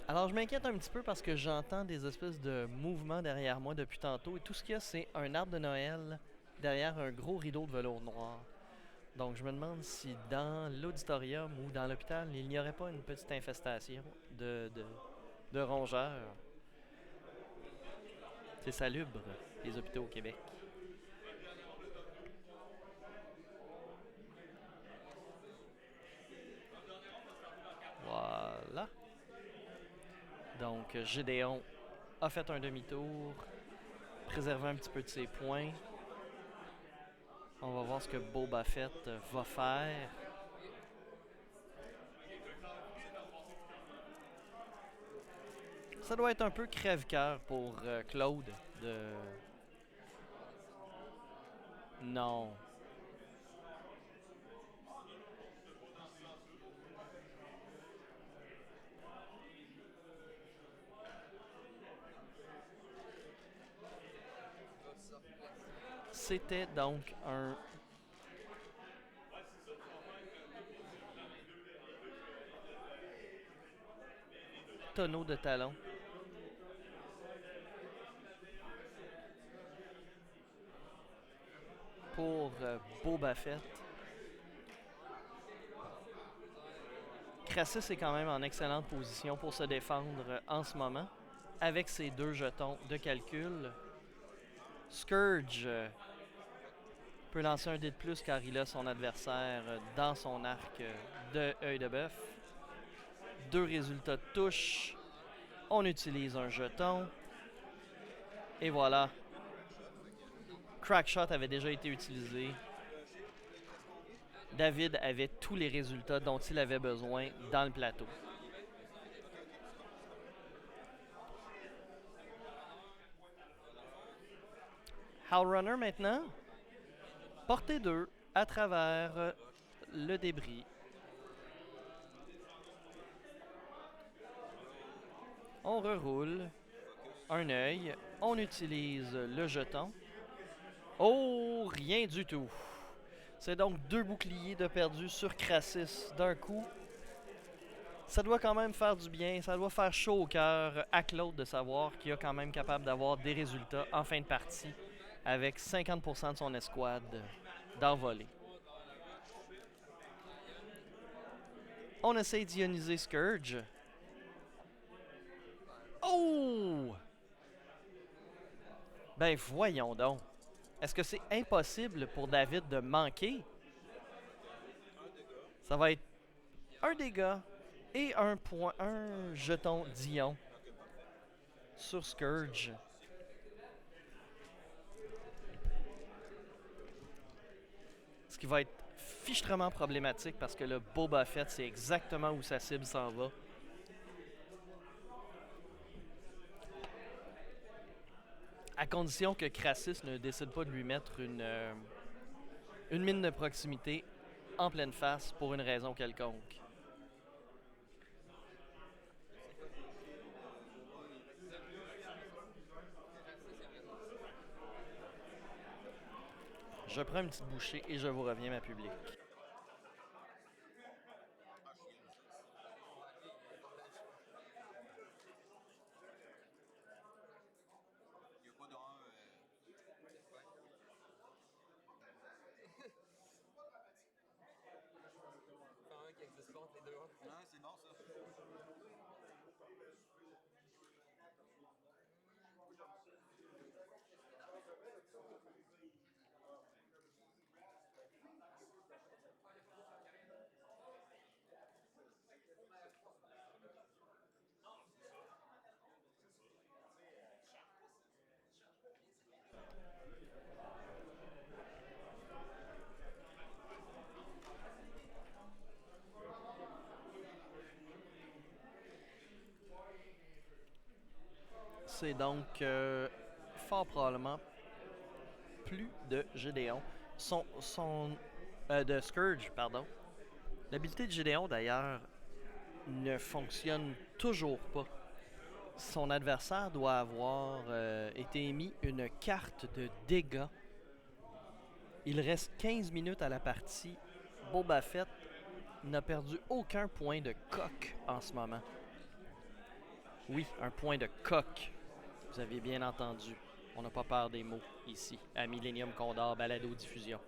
Alors je m'inquiète un petit peu parce que j'entends des espèces de mouvements derrière moi depuis tantôt et tout ce qu'il y a c'est un arbre de Noël derrière un gros rideau de velours noir. Donc je me demande si dans l'auditorium ou dans l'hôpital il n'y aurait pas une petite infestation de rongeurs. C'est salubre, les hôpitaux au Québec. Voilà. Donc Gédéon a fait un demi-tour, préservé un petit peu de ses points. On va voir ce que Boba Fett va faire. Ça doit être un peu crève-cœur pour Claude de... Non. C'était donc un tonneau de talons. Pour Boba Fett. Crassus est quand même en excellente position pour se défendre en ce moment. Avec ses 2 jetons de calcul. Scourge peut lancer un dé de plus car il a son adversaire dans son arc de œil de bœuf. 2 résultats de touche. On utilise un jeton. Et voilà. Crackshot avait déjà été utilisé. David avait tous les résultats dont il avait besoin dans le plateau. Howl Runner maintenant. Portée 2 à travers le débris. On reroule un œil. On utilise le jeton. Oh, rien du tout. C'est donc 2 boucliers de perdu sur Crassus d'un coup. Ça doit quand même faire du bien, ça doit faire chaud au cœur à Claude de savoir qu'il est quand même capable d'avoir des résultats en fin de partie avec 50% de son escouade d'envoler. On essaie d'ioniser Scourge. Oh! Ben voyons donc. Est-ce que c'est impossible pour David de manquer? Ça va être un dégât et un jeton Dion sur Scourge. Ce qui va être fichtrement problématique parce que le Boba Fett, c'est exactement où sa cible s'en va. À condition que Crassus ne décide pas de lui mettre une mine de proximité en pleine face pour une raison quelconque. Je prends une petite bouchée et je vous reviens, ma public. Enfin, un qui existe pas entre les deux. Ouais, c'est bon ça. C'est donc fort probablement plus de Gédéon. De Scourge, pardon. L'habilité de Gédéon, d'ailleurs, ne fonctionne toujours pas. Son adversaire doit avoir été émis une carte de dégâts. Il reste 15 minutes à la partie. Boba Fett n'a perdu aucun point de coq en ce moment. Oui, un point de coq. Vous avez bien entendu. On n'a pas peur des mots ici, à Millennium Condor Balado Diffusion.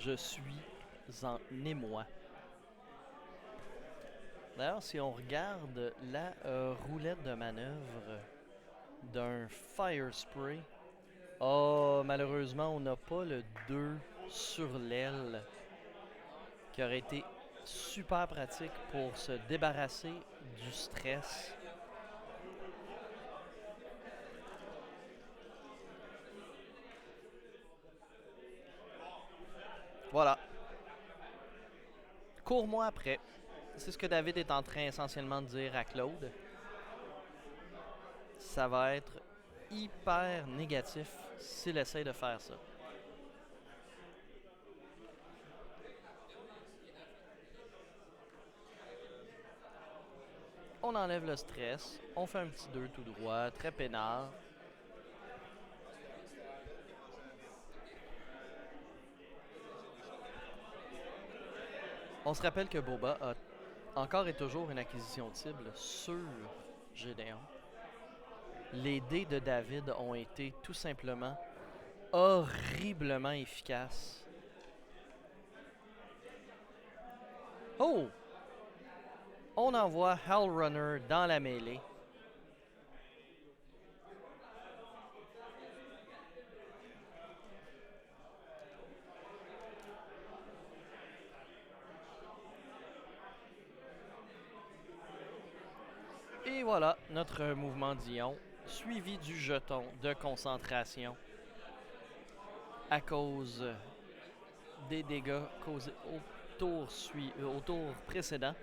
Je suis en émoi. D'ailleurs, si on regarde la roulette de manœuvre d'un Fire Spray, malheureusement, on n'a pas le 2 sur l'aile qui aurait été super pratique pour se débarrasser du stress. Voilà. Cours-moi après. C'est ce que David est en train essentiellement de dire à Claude. Ça va être hyper négatif s'il essaie de faire ça. On enlève le stress, on fait un petit 2 tout droit, très peinard. On se rappelle que Boba a encore et toujours une acquisition de cible sur Gédéon. Les dés de David ont été tout simplement horriblement efficaces. Oh! On envoie Hellrunner dans la mêlée. Et voilà notre mouvement d'ion, suivi du jeton de concentration à cause des dégâts causés au tour précédent.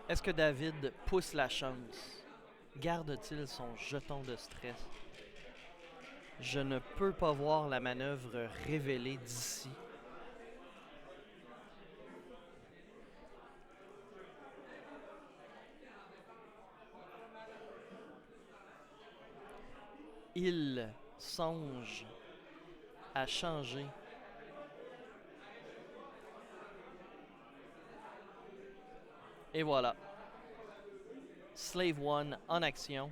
Est-ce que David pousse la chance? Garde-t-il son jeton de stress? Je ne peux pas voir la manœuvre révélée d'ici. Il songe à changer. Et voilà. Slave One en action.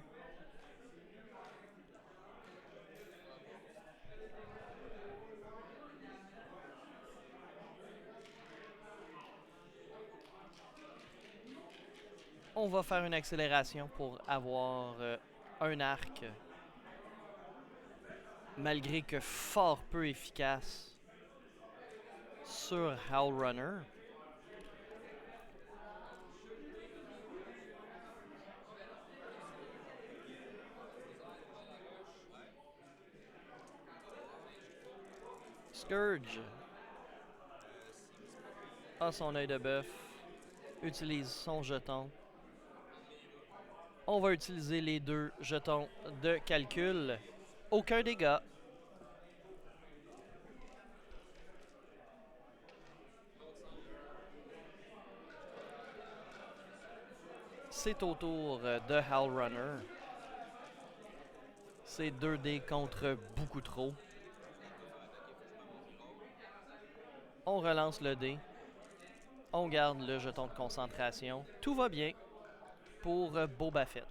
On va faire une accélération pour avoir un arc, malgré que fort peu efficace, sur Howlrunner. Scourge a son œil de bœuf, utilise son jeton. On va utiliser les deux jetons de calcul. Aucun dégât. C'est au tour de Howlrunner. C'est 2 dés contre beaucoup trop. On relance le dé. On garde le jeton de concentration. Tout va bien pour Boba Fett.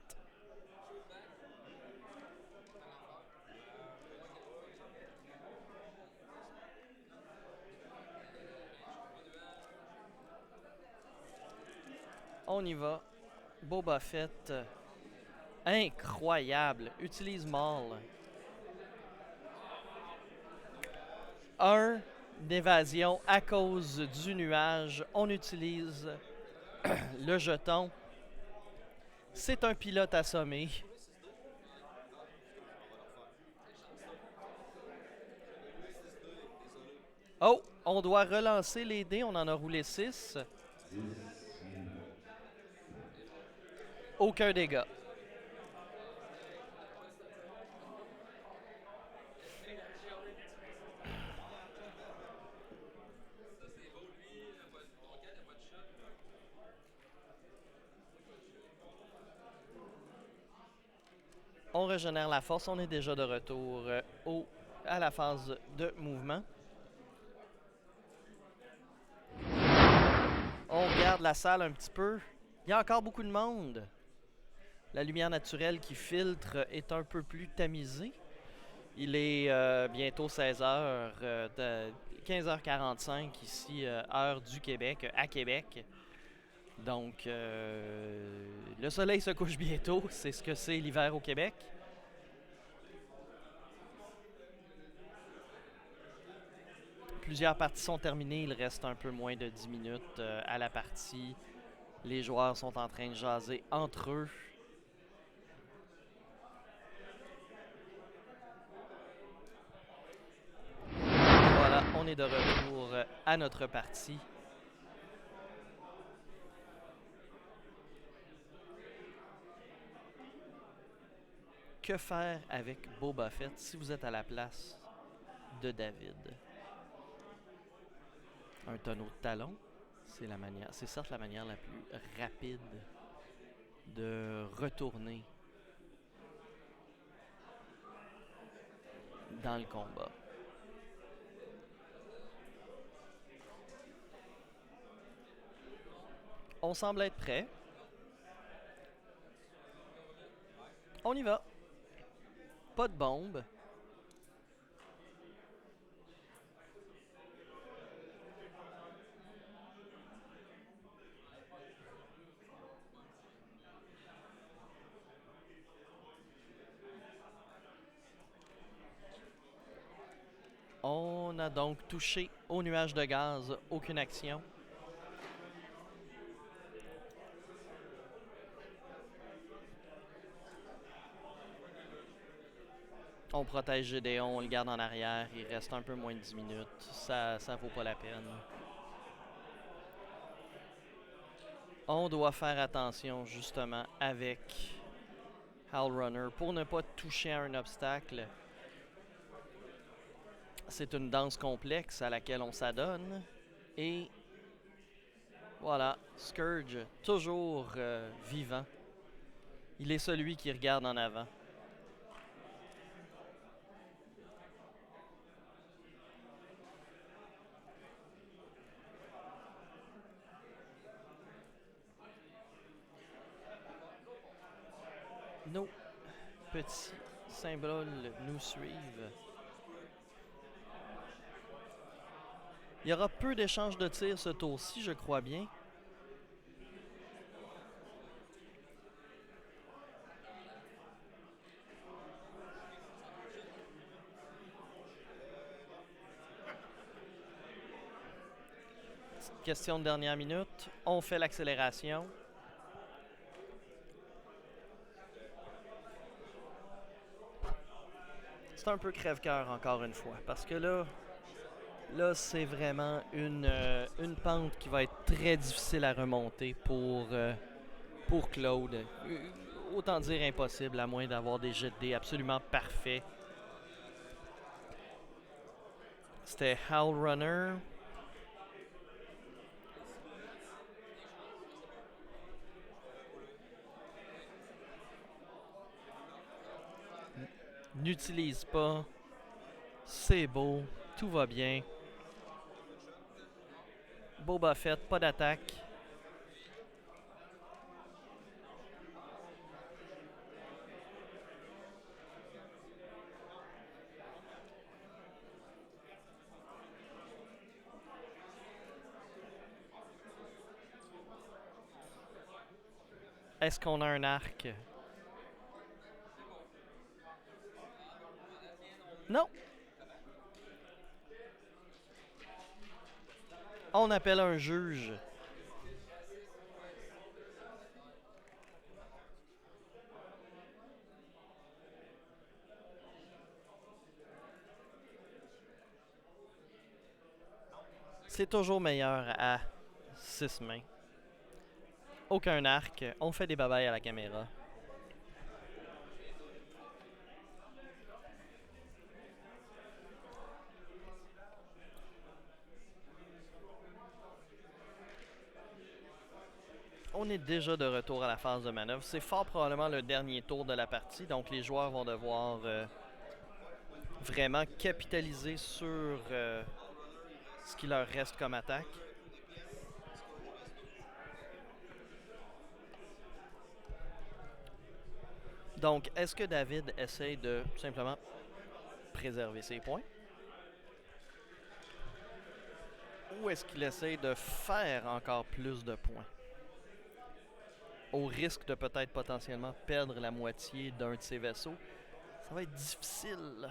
On y va. Boba Fett. Incroyable. Utilise Maul. 1 d'évasion à cause du nuage. On utilise le jeton. C'est un pilote assommé. Oh, on doit relancer les dés. On en a roulé 6. Aucun dégât. On régénère la force. On est déjà de retour à la phase de mouvement. On regarde la salle un petit peu. Il y a encore beaucoup de monde. La lumière naturelle qui filtre est un peu plus tamisée. Il est bientôt 16h, 15h45 ici, heure du Québec, à Québec. Donc, le soleil se couche bientôt. C'est ce que c'est l'hiver au Québec. Plusieurs parties sont terminées. Il reste un peu moins de 10 minutes à la partie. Les joueurs sont en train de jaser entre eux. Et voilà, on est de retour à notre partie. Que faire avec Boba Fett si vous êtes à la place de David? Un tonneau de talon, c'est certes la manière la plus rapide de retourner dans le combat. On semble être prêt. On y va. Pas de bombe. On a donc touché au nuage de gaz. Aucune action. On protège Gédéon, on le garde en arrière. Il reste un peu moins de 10 minutes. Ça vaut pas la peine. On doit faire attention justement avec Howl Runner pour ne pas toucher à un obstacle. C'est une danse complexe à laquelle on s'adonne. Et voilà, Scourge, toujours vivant. Il est celui qui regarde en avant. Nos petits symboles nous suivent. Il y aura peu d'échanges de tirs ce tour-ci, je crois bien. Petite question de dernière minute. On fait l'accélération. C'est un peu crève-cœur encore une fois, parce que là c'est vraiment une pente qui va être très difficile à remonter pour Claude. Autant dire impossible, à moins d'avoir des jets de dés absolument parfaits. C'était Howl Runner. N'utilise pas. C'est beau. Tout va bien. Boba Fett, pas d'attaque. Est-ce qu'on a un arc? Non. On appelle un juge. C'est toujours meilleur à 6 mains. Aucun arc. On fait des babayes à la caméra. On est déjà de retour à la phase de manœuvre. C'est fort probablement le dernier tour de la partie, donc les joueurs vont devoir vraiment capitaliser sur ce qui leur reste comme attaque. Donc, est-ce que David essaye de simplement préserver ses points? Ou est-ce qu'il essaye de faire encore plus de points? Au risque de peut-être potentiellement perdre la moitié d'un de ses vaisseaux. Ça va être difficile.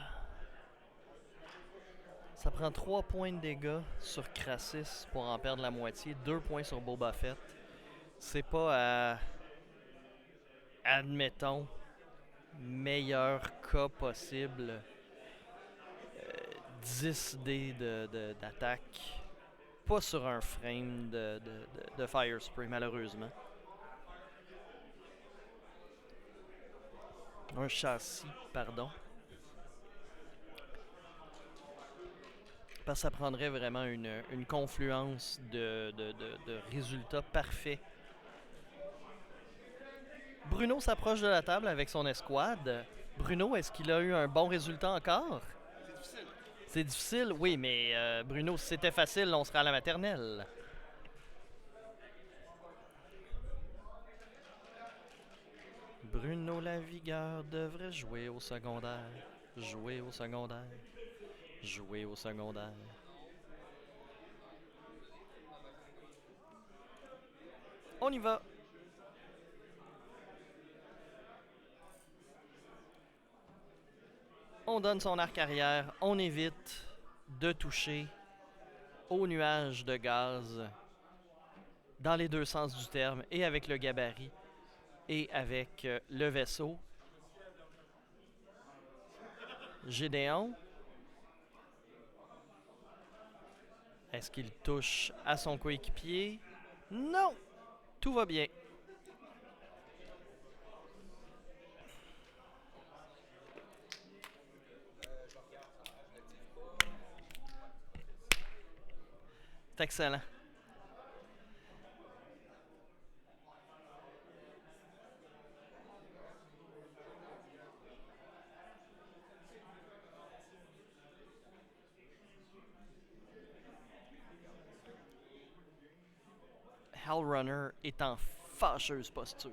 Ça prend 3 points de dégâts sur Crassus pour en perdre la moitié. 2 points sur Boba Fett. C'est pas à... admettons, meilleur cas possible. 10 dés d'attaque. Pas sur un frame de Fire Spray, malheureusement. Un châssis, pardon. Parce que ça prendrait vraiment une confluence de résultats parfaits. Bruno s'approche de la table avec son escouade. Bruno, est-ce qu'il a eu un bon résultat encore? C'est difficile. C'est difficile, oui, mais Bruno, si c'était facile, on serait à la maternelle. Bruno Lavigueur devrait jouer au secondaire. Jouer au secondaire. Jouer au secondaire. On y va. On donne son arc arrière. On évite de toucher au nuage de gaz dans les deux sens du terme, et avec le gabarit et avec le vaisseau. Gédéon. Est-ce qu'il touche à son coéquipier? Non! Tout va bien. C'est excellent. Hellrunner est en fâcheuse posture.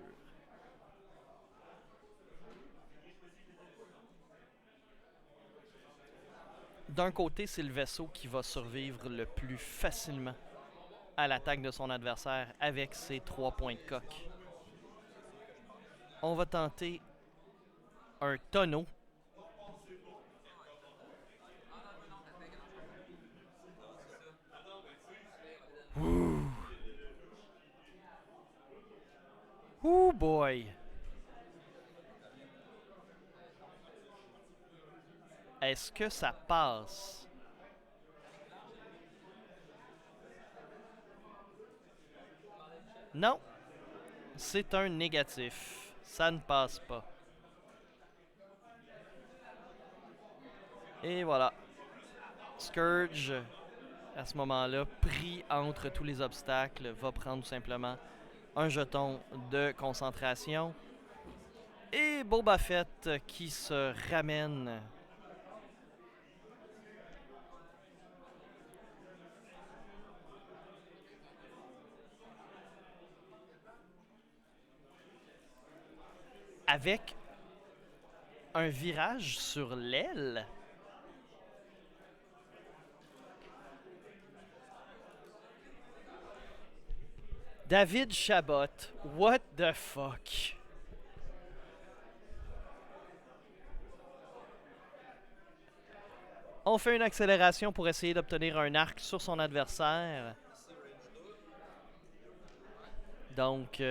D'un côté, c'est le vaisseau qui va survivre le plus facilement à l'attaque de son adversaire avec ses 3 points de coque. On va tenter un tonneau. Ouh. Ouh boy. Est-ce que ça passe? Non. C'est un négatif. Ça ne passe pas. Et voilà. Scourge, à ce moment-là, pris entre tous les obstacles, va prendre tout simplement un jeton de concentration. Et Boba Fett qui se ramène. Avec un virage sur l'aile. David Chabot, what the fuck? On fait une accélération pour essayer d'obtenir un arc sur son adversaire. Donc,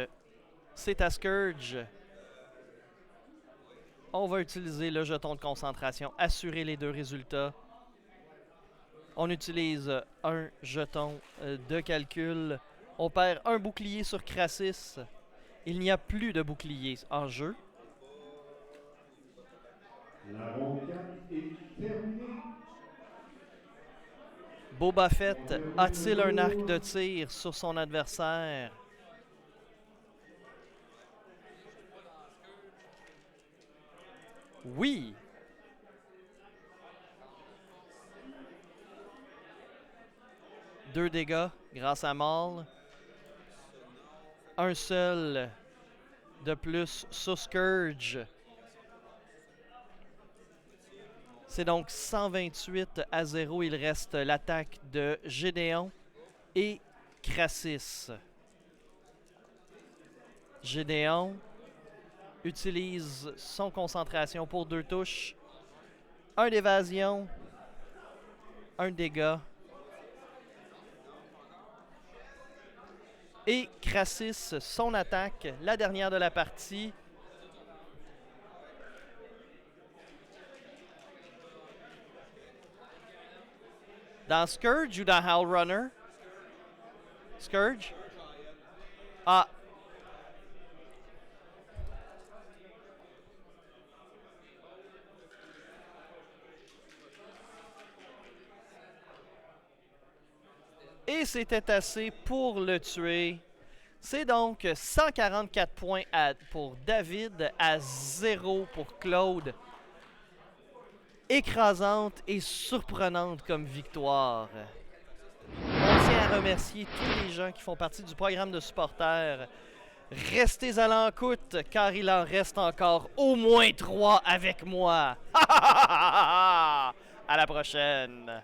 c'est à Scourge. On va utiliser le jeton de concentration, assurer les deux résultats. On utilise un jeton de calcul. On perd un bouclier sur Crassis. Il n'y a plus de bouclier en jeu. La ronde 4 est terminée. Boba Fett a-t-il un arc de tir sur son adversaire? Oui! Deux dégâts grâce à Maul. Un seul de plus sur Scourge. C'est donc 128-0. Il reste l'attaque de Gédéon et Crassis. Gédéon utilise son concentration pour 2 touches. Un d'évasion. Un dégât. Et Crassis, son attaque, la dernière de la partie. Dans Scourge ou dans Hellrunner? Scourge? Ah. Et c'était assez pour le tuer. C'est donc 144 points pour David à 0 pour Claude. Écrasante et surprenante comme victoire. On tient à remercier tous les gens qui font partie du programme de supporters. Restez à l'encoute car il en reste encore au moins 3 avec moi. À la prochaine.